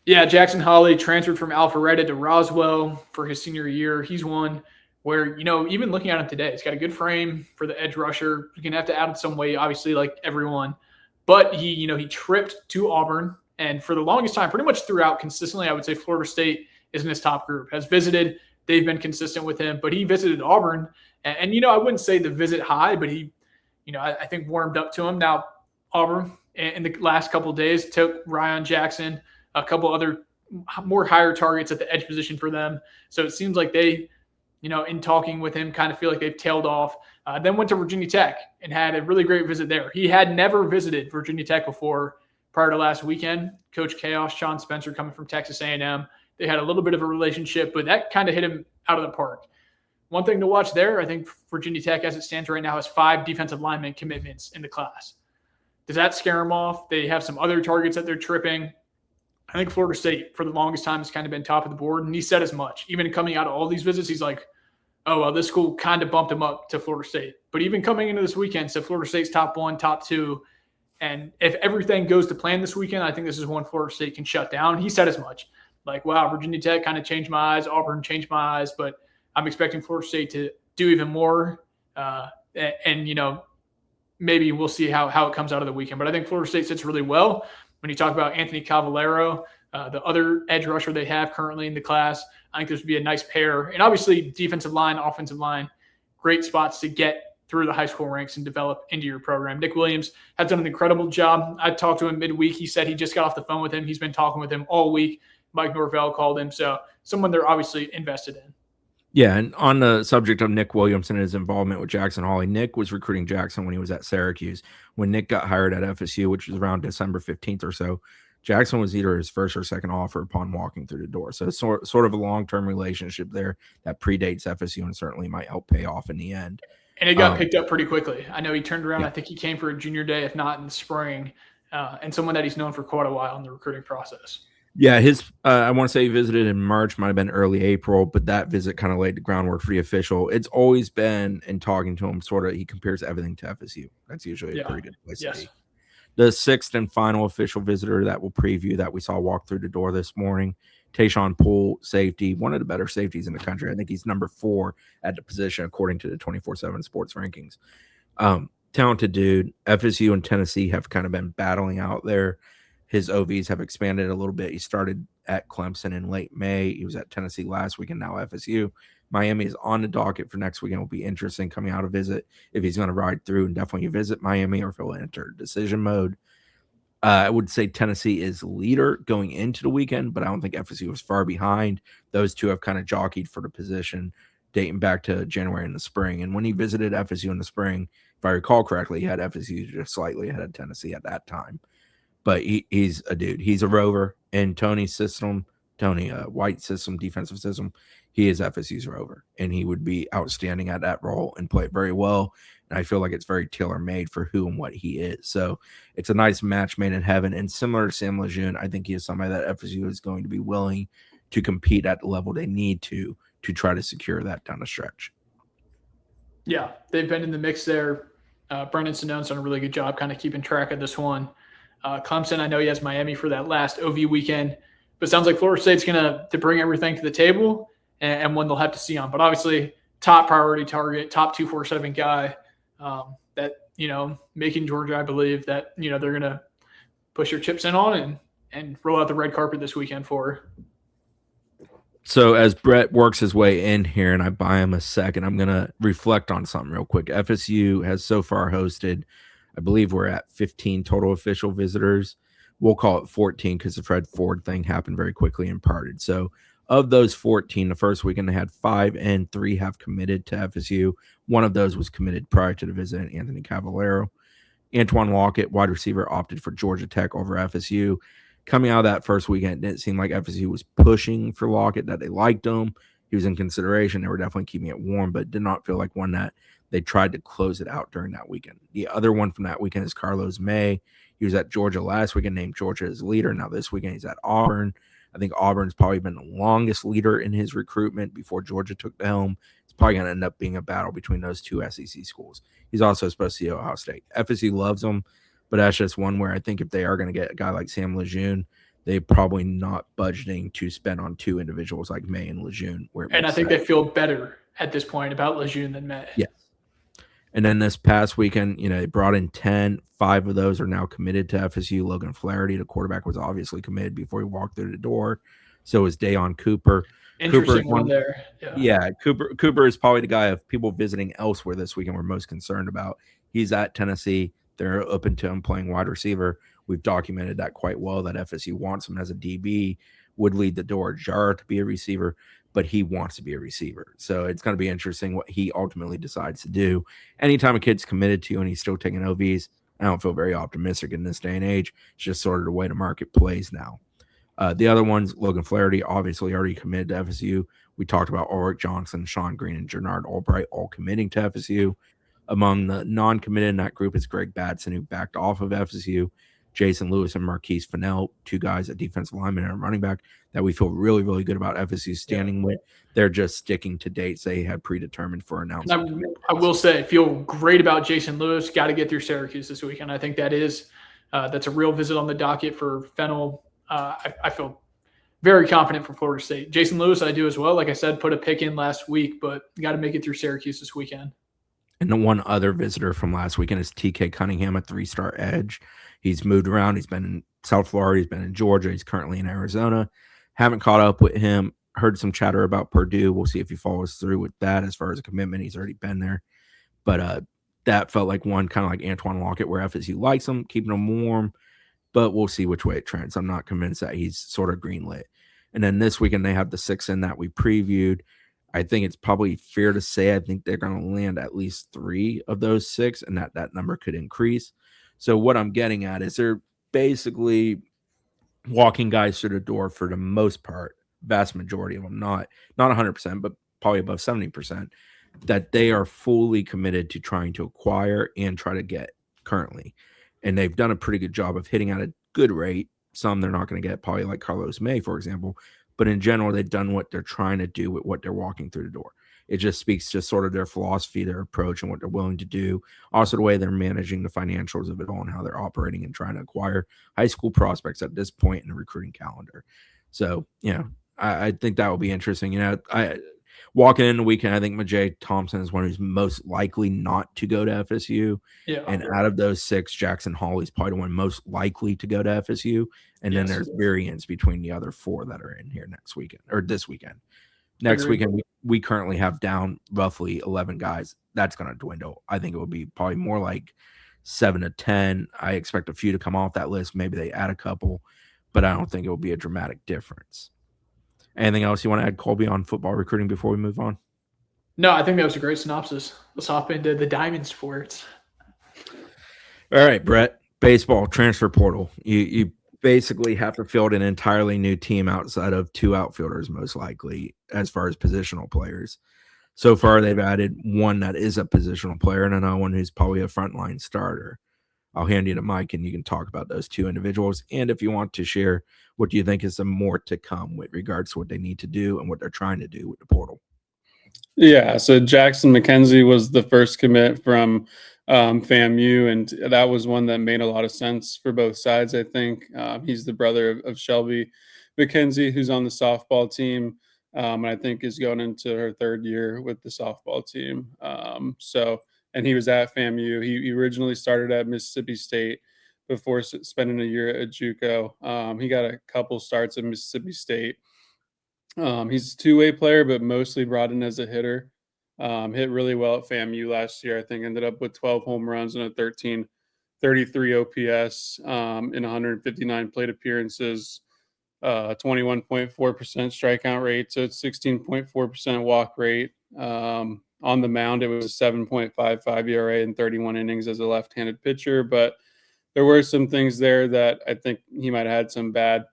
Speaker 2: Yeah, Jackson Holly transferred from Alpharetta to Roswell for his senior year. He's one where, even looking at him today, he's got a good frame for the edge rusher. You're going to have to add some weight, obviously, like everyone. But he tripped to Auburn. And for the longest time, pretty much throughout consistently, I would say Florida State is in his top group, has visited. They've been consistent with him. But he visited Auburn. And I wouldn't say the visit high, but he, I think warmed up to him. Now, Auburn, in the last couple of days, took Ryan Jackson, a couple other more higher targets at the edge position for them. So it seems like they, in talking with him, kind of feel like they've tailed off. Then went to Virginia Tech and had a really great visit there. He had never visited Virginia Tech before prior to last weekend. Coach Chaos, Sean Spencer, coming from Texas A&M. They had a little bit of a relationship, but that kind of hit him out of the park. One thing to watch there, I think Virginia Tech, as it stands right now, has 5 defensive lineman commitments in the class. Does that scare them off? They have some other targets that they're tripping. I think Florida State, for the longest time, has kind of been top of the board, and he said as much. Even coming out of all these visits, he's like, oh, well, this school kind of bumped him up to Florida State. But even coming into this weekend, so Florida State's top 1, top 2, and if everything goes to plan this weekend, I think this is one Florida State can shut down. He said as much. Like, wow, Virginia Tech kind of changed my eyes. Auburn changed my eyes, but I'm expecting Florida State to do even more. And maybe we'll see how it comes out of the weekend. But I think Florida State sits really well. When you talk about Anthony Cavallero, the other edge rusher they have currently in the class, I think this would be a nice pair. And obviously, defensive line, offensive line, great spots to get through the high school ranks and develop into your program. Nick Williams has done an incredible job. I talked to him midweek. He said he just got off the phone with him. He's been talking with him all week. Mike Norvell called him. So someone they're obviously invested in.
Speaker 1: Yeah, and on the subject of Nick Williams and his involvement with Jackson Hawley, Nick was recruiting Jackson when he was at Syracuse. When Nick got hired at FSU, which was around December 15th or so, Jackson was either his first or second offer upon walking through the door. So it's sort of a long-term relationship there that predates FSU and certainly might help pay off in the end.
Speaker 2: And it got picked up pretty quickly. I know he turned around. Yeah. I think he came for a junior day, if not in the spring, and someone that he's known for quite a while in the recruiting process.
Speaker 1: Yeah, his I want to say he visited in March, might have been early April, but that visit kind of laid the groundwork for the official. It's always been, in talking to him, sort of he compares everything to FSU. That's usually a pretty good place to be. The sixth and final official visitor that we'll preview that we saw walk through the door this morning, Tayshawn Poole, safety, one of the better safeties in the country. I think he's number 4 at the position according to the 24/7 Sports rankings. Talented dude. FSU and Tennessee have kind of been battling out there. His OVs have expanded a little bit. He started at Clemson in late May. He was at Tennessee last week and now FSU. Miami is on the docket for next weekend. It will be interesting coming out of visit if he's going to ride through and definitely visit Miami or if he'll enter decision mode. I would say Tennessee is leader going into the weekend, but I don't think FSU is far behind. Those two have kind of jockeyed for the position dating back to January in the spring. And when he visited FSU in the spring, if I recall correctly, he had FSU just slightly ahead of Tennessee at that time. But he's a dude. He's a rover in Tony's system, White's system, defensive system. He is FSU's rover, and he would be outstanding at that role and play it very well. And I feel like it's very tailor-made for who and what he is. So it's a nice match made in heaven. And similar to Sam Lejeune, I think he is somebody that FSU is going to be willing to compete at the level they need to try to secure that down the stretch.
Speaker 2: Yeah, they've been in the mix there. Brendan Sinone's done a really good job kind of keeping track of this one. Clemson, I know he has Miami for that last OV weekend, but it sounds like Florida State's going to bring everything to the table and one they'll have to see on. But obviously, top priority target, top 247 guy that, making Georgia, I believe, that, they're going to push your chips in on and roll out the red carpet this weekend for.
Speaker 1: So as Brett works his way in here and I buy him a second, I'm going to reflect on something real quick. FSU has so far hosted, I believe we're at 15 total official visitors. We'll call it 14 because the Fred Ford thing happened very quickly and parted. So of those 14, the first weekend they had 5 and 3 have committed to FSU. One of those was committed prior to the visit, Anthony Cavallero. Antoine Lockett, wide receiver, opted for Georgia Tech over FSU. Coming out of that first weekend, it didn't seem like FSU was pushing for Lockett, that they liked him. He was in consideration. They were definitely keeping it warm, but did not feel like one that they tried to close it out during that weekend. The other one from that weekend is Carlos May. He was at Georgia last weekend, named Georgia as leader. Now this weekend he's at Auburn. I think Auburn's probably been the longest leader in his recruitment before Georgia took the helm. It's probably going to end up being a battle between those two SEC schools. He's also supposed to see Ohio State. FSU loves him, but that's just one where I think if they are going to get a guy like Sam Lejeune, they're probably not budgeting to spend on two individuals like May and Lejeune.
Speaker 2: And I think they feel better at this point about Lejeune than May.
Speaker 1: Yes. And then this past weekend, they brought in 10. 5 of those are now committed to FSU. Logan Flaherty, the quarterback, was obviously committed before he walked through the door. So is Dayon Cooper.
Speaker 2: Interesting one there.
Speaker 1: Yeah, Cooper is probably the guy of people visiting elsewhere this weekend we're most concerned about. He's at Tennessee. They're open to him playing wide receiver. We've documented that quite well, that FSU wants him as a DB, would lead the door ajar to be a receiver, but he wants to be a receiver. So it's going to be interesting what he ultimately decides to do. Anytime a kid's committed to you and he's still taking OVs, I don't feel very optimistic in this day and age. It's just sort of the way the market plays now. The other ones, Logan Flaherty, obviously already committed to FSU. We talked about Ulrich Johnson, Sean Green, and Gennard Albright all committing to FSU. Among the non-committed in that group is Greg Batson, who backed off of FSU, Jason Lewis and Marquise Fennell, two guys, a defensive lineman and a running back that we feel really, really good about FSU standing with. They're just sticking to dates they had predetermined for announcement.
Speaker 2: I will say, I feel great about Jason Lewis. Got to get through Syracuse this weekend. I think that's a real visit on the docket for Fennell. I feel very confident for Florida State. Jason Lewis, I do as well. Like I said, put a pick in last week, but got to make it through Syracuse this weekend.
Speaker 1: And the one other visitor from last weekend is TK Cunningham, a 3-star edge. He's moved around. He's been in South Florida. He's been in Georgia. He's currently in Arizona. Haven't caught up with him. Heard some chatter about Purdue. We'll see if he follows through with that as far as a commitment. He's already been there. But that felt like one kind of like Antoine Lockett where FSU likes him, keeping him warm. But we'll see which way it trends. I'm not convinced that he's sort of greenlit. And then this weekend they have the 6 in that we previewed. I think it's probably fair to say I think they're going to land at least 3 of those 6, and that number could increase. So what I'm getting at is they're basically walking guys through the door for the most part, vast majority of them, not 100%, but probably above 70%, that they are fully committed to trying to acquire and try to get currently. And they've done a pretty good job of hitting at a good rate. Some they're not going to get, probably like Carlos May, for example. But in general, they've done what they're trying to do with what they're walking through the door. It just speaks to sort of their philosophy, their approach, and what they're willing to do. Also, the way they're managing the financials of it all and how they're operating and trying to acquire high school prospects at this point in the recruiting calendar. So, I think that will be interesting. I walking in the weekend, I think Majay Thompson is one who's most likely not to go to FSU.
Speaker 2: Yeah.
Speaker 1: And out of those 6, Jackson Hawley is probably the one most likely to go to FSU. And then there's variance between the other 4 that are in here next weekend or this weekend. Next weekend, we currently have down roughly 11 guys. That's going to dwindle. I think it will be probably more like 7 to 10. I expect a few to come off that list. Maybe they add a couple, but I don't think it will be a dramatic difference. Anything else you want to add, Colby, on football recruiting before we move on?
Speaker 2: No, I think that was a great synopsis. Let's hop into the diamond sports.
Speaker 1: All right, Brett. Baseball transfer portal. You basically have to field an entirely new team outside of 2 outfielders, most likely, as far as positional players. So far, they've added one that is a positional player and another one who's probably a frontline starter. I'll hand you to Mike, and you can talk about those 2 individuals. And if you want to share, what do you think is some more to come with regards to what they need to do and what they're trying to do with the portal?
Speaker 3: Yeah, so Jackson McKenzie was the first commit from FAMU, and that was one that made a lot of sense for both sides, I think. He's the brother of Shelby McKenzie, who's on the softball team, and I think is going into her 3rd year with the softball team. And he was at FAMU. He originally started at Mississippi State before spending a year at JUCO. He got a couple starts at Mississippi State. He's a 2-way player, but mostly brought in as a hitter. Hit really well at FAMU last year. I think ended up with 12 home runs and a 1333 OPS in 159 plate appearances, 21.4% strikeout rate. So it's 16.4% walk rate. On the mound, it was a 7.55 ERA in 31 innings as a left-handed pitcher. But there were some things there that I think he might have had some bad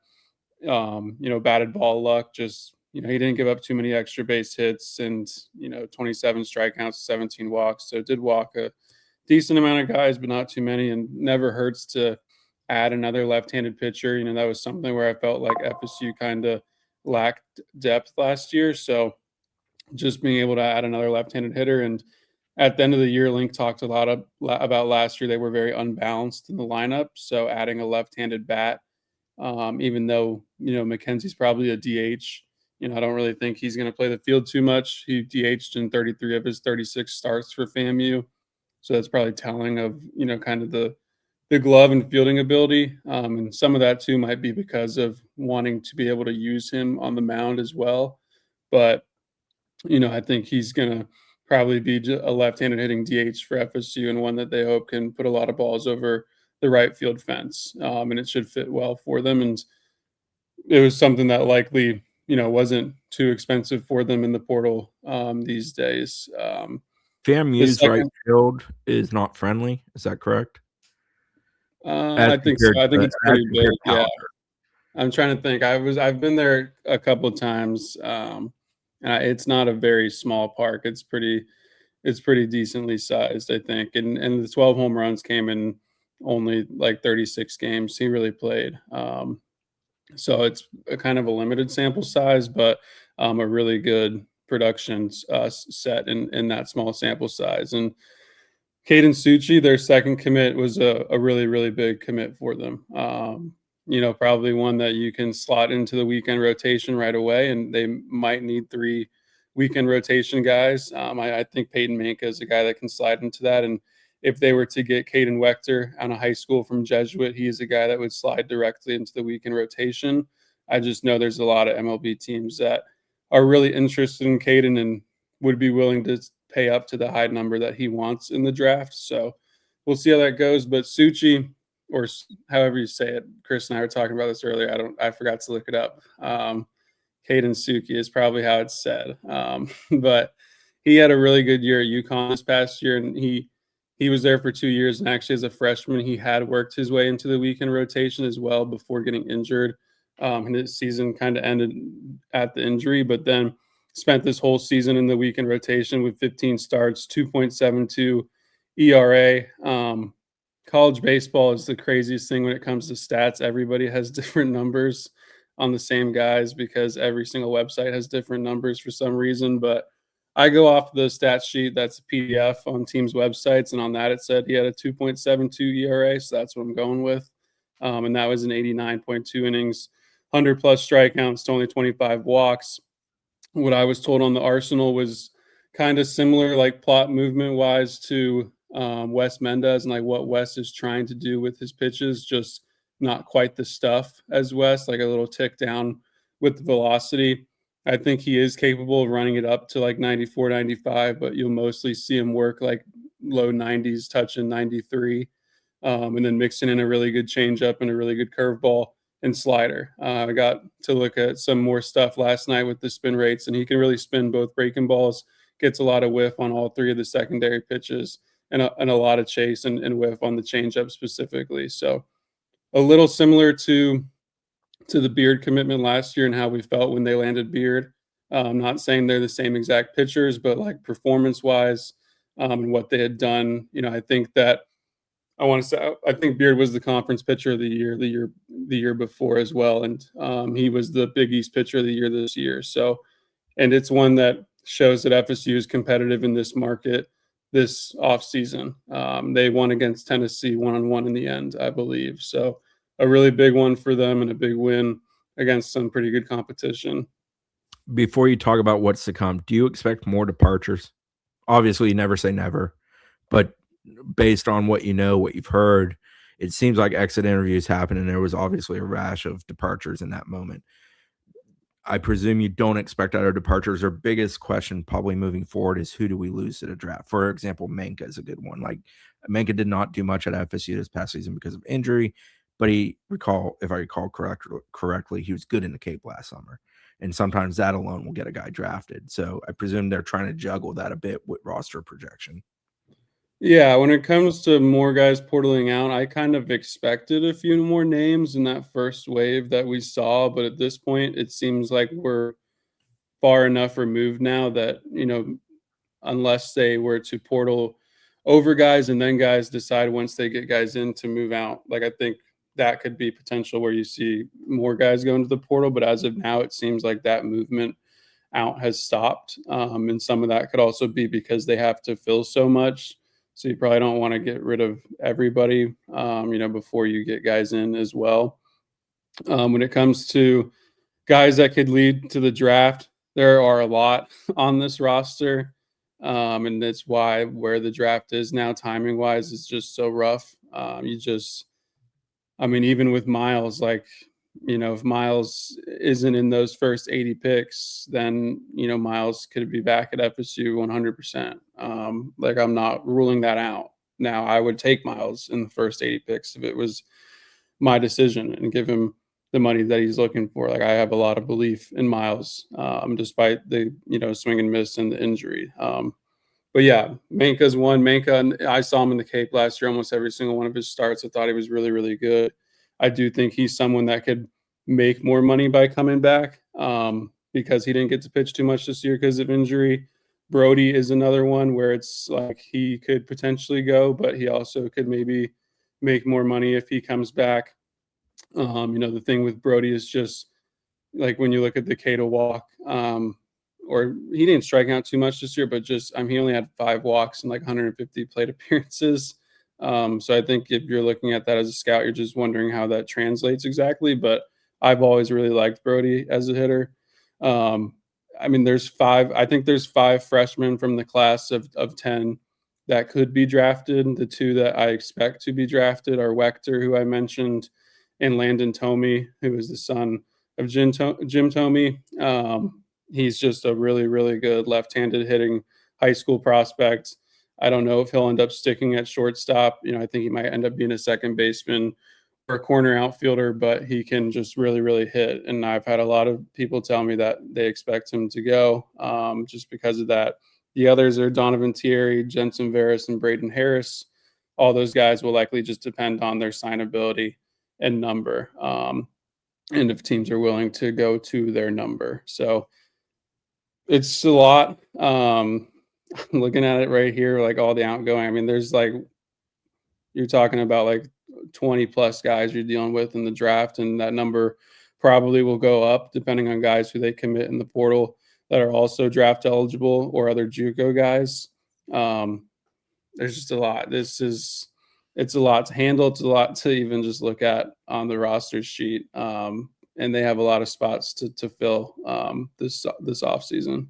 Speaker 3: batted ball luck. Just, he didn't give up too many extra base hits and, 27 strikeouts, 17 walks. So did walk a decent amount of guys, but not too many, and never hurts to add another left-handed pitcher. That was something where I felt like FSU kind of lacked depth last year. So just being able to add another left-handed hitter. And at the end of the year, Link talked a lot about last year. They were very unbalanced in the lineup. So adding a left-handed bat, even though, McKenzie's probably a DH, I don't really think he's going to play the field too much. He DH'd in 33 of his 36 starts for FAMU. So that's probably telling of, kind of the glove and fielding ability. And some of that too might be because of wanting to be able to use him on the mound as well. But, I think he's going to probably be a left-handed hitting DH for FSU, and one that they hope can put a lot of balls over the right field fence. And it should fit well for them. And it was something that likely, wasn't too expensive for them in the portal these days.
Speaker 1: FAMU's right field is not friendly. Is that correct?
Speaker 3: I think so. I think it's pretty big. Yeah.
Speaker 1: caliber.
Speaker 3: I'm trying to think. I've been there a couple of times. It's not a very small park. It's pretty decently sized, I think. And the 12 home runs came in only like 36 games he really played. So it's a kind of a limited sample size, but a really good production set in that small sample size. And Caden Suchi, their second commit, was a really, really big commit for them. Probably one that you can slot into the weekend rotation right away, and they might need 3 weekend rotation guys. I think Peyton Manka is a guy that can slide into that. And if they were to get Caden Wechter out of high school from Jesuit, he is a guy that would slide directly into the weekend rotation. I just know there's a lot of MLB teams that are really interested in Caden and would be willing to pay up to the high number that he wants in the draft. So we'll see how that goes. But Suchi, or however you say it, Chris and I were talking about this earlier. I forgot to look it up. Caden Suki is probably how it's said. But he had a really good year at UConn this past year, and he was there for 2 years. And actually, as a freshman, he had worked his way into the weekend rotation as well before getting injured. And his season kind of ended at the injury, but then spent this whole season in the weekend rotation with 15 starts, 2.72 ERA. College baseball is the craziest thing when it comes to stats. Everybody has different numbers on the same guys because every single website has different numbers for some reason. But I go off the stat sheet. That's a PDF on teams' websites. And on that, it said he had a 2.72 ERA. So that's what I'm going with. And that was in 89.2 innings, 100 plus strikeouts to only 25 walks. What I was told on the Arsenal was kind of similar, like plot movement wise, to Wes Mendez and like what Wes is trying to do with his pitches, just not quite the stuff as Wes, like a little tick down with the velocity. I think he is capable of running it up to like 94, 95, but you'll mostly see him work like low 90s, touching 93, and then mixing in a really good changeup and a really good curveball and slider. I got to look at some more stuff last night with the spin rates, and he can really spin both breaking balls, gets a lot of whiff on all 3 of the secondary pitches, and a lot of chase and whiff on the changeup specifically. So a little similar to the Beard commitment last year and how we felt when they landed Beard. I'm not saying they're the same exact pitchers, but like performance-wise and what they had done, I think that I think Beard was the conference pitcher of the year before as well, and he was the Big East pitcher of the year this year. So, and it's one that shows that FSU is competitive in this market this offseason. They won against Tennessee 1-on-1 in the end, I believe. So, a really big one for them and a big win against some pretty good competition.
Speaker 1: Before you talk about what's to come, do you expect more departures? Obviously, you never say never, but based on what you know, what you've heard, it seems like exit interviews happen, and there was obviously a rash of departures in that moment. I presume you don't expect other departures. Our biggest question probably moving forward is who do we lose to the draft? For example, Manka is a good one. Like Manka did not do much at FSU this past season because of injury, but if I recall correctly, he was good in the Cape last summer. And sometimes that alone will get a guy drafted. So I presume they're trying to juggle that a bit with roster projection.
Speaker 3: Yeah, when it comes to more guys portaling out, I kind of expected a few more names in that first wave that we saw. But at this point, it seems like we're far enough removed now that, unless they were to portal over guys and then guys decide once they get guys in to move out, like I think that could be potential where you see more guys go into the portal. But as of now, it seems like that movement out has stopped. And some of that could also be because they have to fill so much. So you probably don't want to get rid of everybody, before you get guys in as well. When it comes to guys that could lead to the draft, there are a lot on this roster. And that's why where the draft is now, timing wise, is just so rough. Even with Miles, if Miles isn't in those first 80 picks, then, Miles could be back at FSU 100%. I'm not ruling that out. Now, I would take Miles in the first 80 picks if it was my decision and give him the money that he's looking for. I have a lot of belief in Miles, despite the, swing and miss and the injury. But yeah, Manka's one. Manka, I saw him in the Cape last year, almost every single one of his starts. I thought he was really, really good. I do think he's someone that could make more money by coming back because he didn't get to pitch too much this year because of injury. Brody is another one where it's like he could potentially go, but he also could maybe make more money if he comes back. The thing with Brody is just like when you look at the K to walk, or he didn't strike out too much this year, but just he only had 5 walks and like 150 plate appearances. So I think if you're looking at that as a scout, you're just wondering how that translates exactly. But I've always really liked Brody as a hitter. There's 5. I think there's 5 freshmen from the class of 10 that could be drafted. The 2 that I expect to be drafted are Wechter, who I mentioned, and Landon Tomey, who is the son of Jim Tomey. He's just a really, really good left-handed hitting high school prospect. I don't know if he'll end up sticking at shortstop. I think he might end up being a second baseman or a corner outfielder, but he can just really, really hit. And I've had a lot of people tell me that they expect him to go just because of that. The others are Donovan Thierry, Jensen Veras, and Braden Harris. All those guys will likely just depend on their signability and number, and if teams are willing to go to their number. So it's a lot. Looking at it right here, like all the outgoing, there's like, you're talking about like 20 plus guys you're dealing with in the draft, and that number probably will go up depending on guys who they commit in the portal that are also draft eligible or other JUCO guys. There's just a lot. It's a lot to handle. It's a lot to even just look at on the roster sheet. And they have a lot of spots to fill this offseason.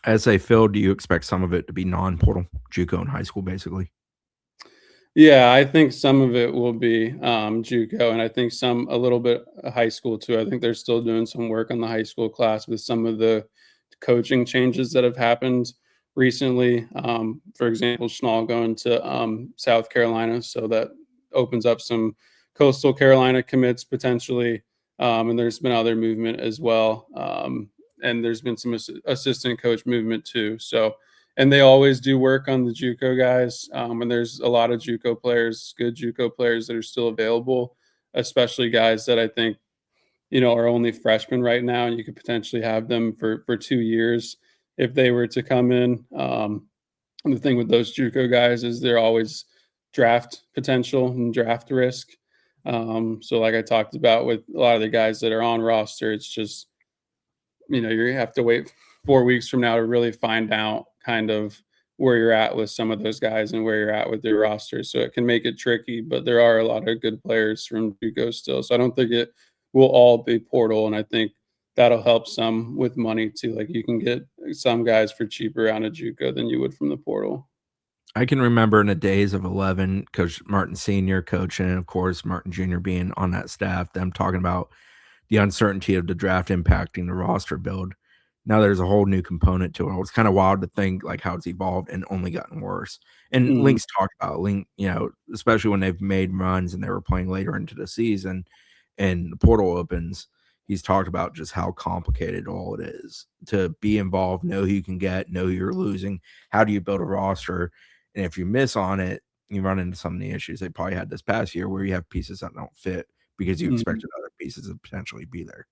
Speaker 1: As they fill, do you expect some of it to be non-portal, JUCO and high school, basically?
Speaker 3: Yeah, I think some of it will be JUCO, and I think a little bit high school too. I think they're still doing some work on the high school class with some of the coaching changes that have happened recently. For example, Schnall going to South Carolina, so that opens up some Coastal Carolina commits potentially. And there's been other movement as well. And there's been some assistant coach movement too. So, and they always do work on the JUCO guys. And there's a lot of JUCO players, good JUCO players that are still available, especially guys that I think, are only freshmen right now, and you could potentially have them for 2 years if they were to come in. The thing with those JUCO guys is they're always draft potential and draft risk. So like I talked about with a lot of the guys that are on roster, it's just, you have to wait 4 weeks from now to really find out kind of where you're at with some of those guys and where you're at with their roster. So it can make it tricky, but there are a lot of good players from JUCO still. So I don't think it will all be portal. And I think that'll help some with money too. Like you can get some guys for cheaper out of JUCO than you would from the portal.
Speaker 1: I can remember in the days of 11, Coach Martin Sr. coaching, and of course Martin Jr. being on that staff, them talking about the uncertainty of the draft impacting the roster build. Now there's a whole new component to it. It's kind of wild to think like how it's evolved and only gotten worse. And Link's talked about Link, especially when they've made runs and they were playing later into the season and the portal opens. He's talked about just how complicated all it is to be involved, know who you can get, know who you're losing. How do you build a roster? And if you miss on it, you run into some of the issues they probably had this past year where you have pieces that don't fit because you expected other pieces to potentially be there.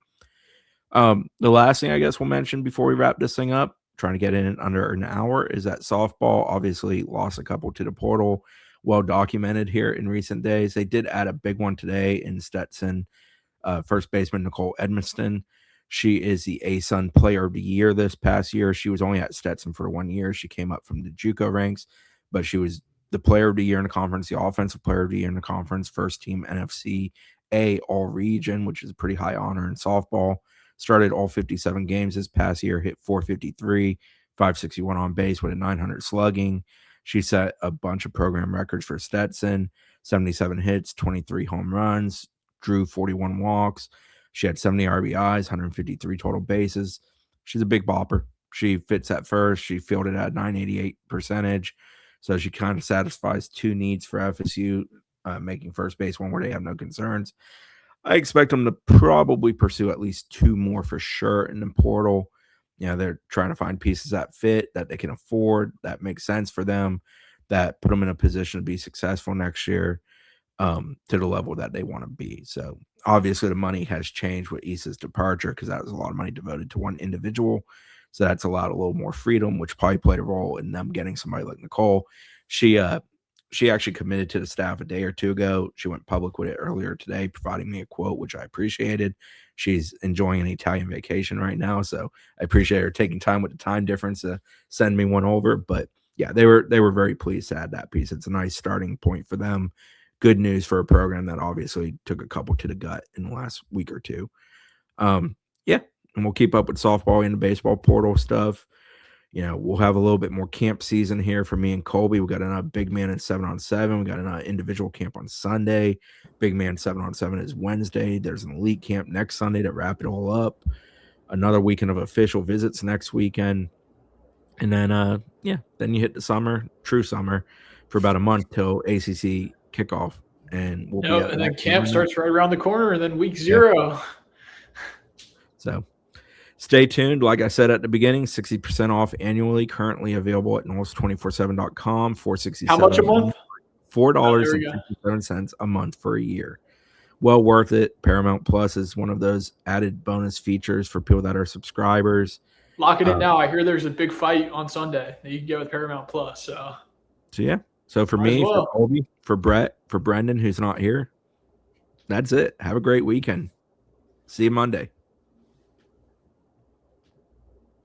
Speaker 1: The last thing I guess we'll mention before we wrap this thing up, trying to get in under an hour, is that softball obviously lost a couple to the portal. Well documented here in recent days. They did add a big one today in Stetson. First baseman Nicole Edmiston. She is the ASUN Player of the Year this past year. She was only at Stetson for 1 year. She came up from the JUCO ranks, but she was the Player of the Year in the conference, the Offensive Player of the Year in the conference, first team NFC A All Region, which is a pretty high honor in softball. Started all 57 games this past year, hit 453, 561 on base with a 900 slugging. She set a bunch of program records for Stetson, 77 hits, 23 home runs, drew 41 walks. She had 70 RBIs, 153 total bases. She's a big bopper. She fits at first. She fielded at 988 percentage. So she kind of satisfies 2 needs for FSU, making first base one where they have no concerns. I expect them to probably pursue at least 2 more for sure in the portal. they're trying to find pieces that fit, that they can afford, that makes sense for them, that put them in a position to be successful next year, to the level that they want to be. So obviously the money has changed with Issa's departure because that was a lot of money devoted to one individual. So that's allowed a little more freedom, which probably played a role in them getting somebody like Nicole. She actually committed to the staff a day or two ago. She went public with it earlier today, providing me a quote, which I appreciated. She's enjoying an Italian vacation right now, so I appreciate her taking time with the time difference to send me one over. But yeah, they were very pleased to add that piece. It's a nice starting point for them. Good news for a program that obviously took a couple to the gut in the last week or two. Yeah, and we'll keep up with softball and the baseball portal stuff. We'll have a little bit more camp season here for me and Colby. We got another big man in 7-on-7. We got another individual camp on Sunday. Big man 7-on-7 is Wednesday. There's an elite camp next Sunday to wrap it all up. Another weekend of official visits next weekend. And then, then you hit the summer, true summer, for about a month till ACC kickoff. And we'll be
Speaker 2: and then camp starts right around the corner, and then week 0. Yeah.
Speaker 1: So stay tuned. Like I said at the beginning, 60% off annually, currently available at Knowles247.com. $467.
Speaker 2: How much a month?
Speaker 1: $4.67 a month for a year. Well worth it. Paramount Plus is one of those added bonus features for people that are subscribers.
Speaker 2: Lock it in now. I hear there's a big fight on Sunday that you can get with Paramount Plus. So
Speaker 1: yeah. So for me, for Colby, for Brett, for Brendan, who's not here, that's it. Have a great weekend. See you Monday.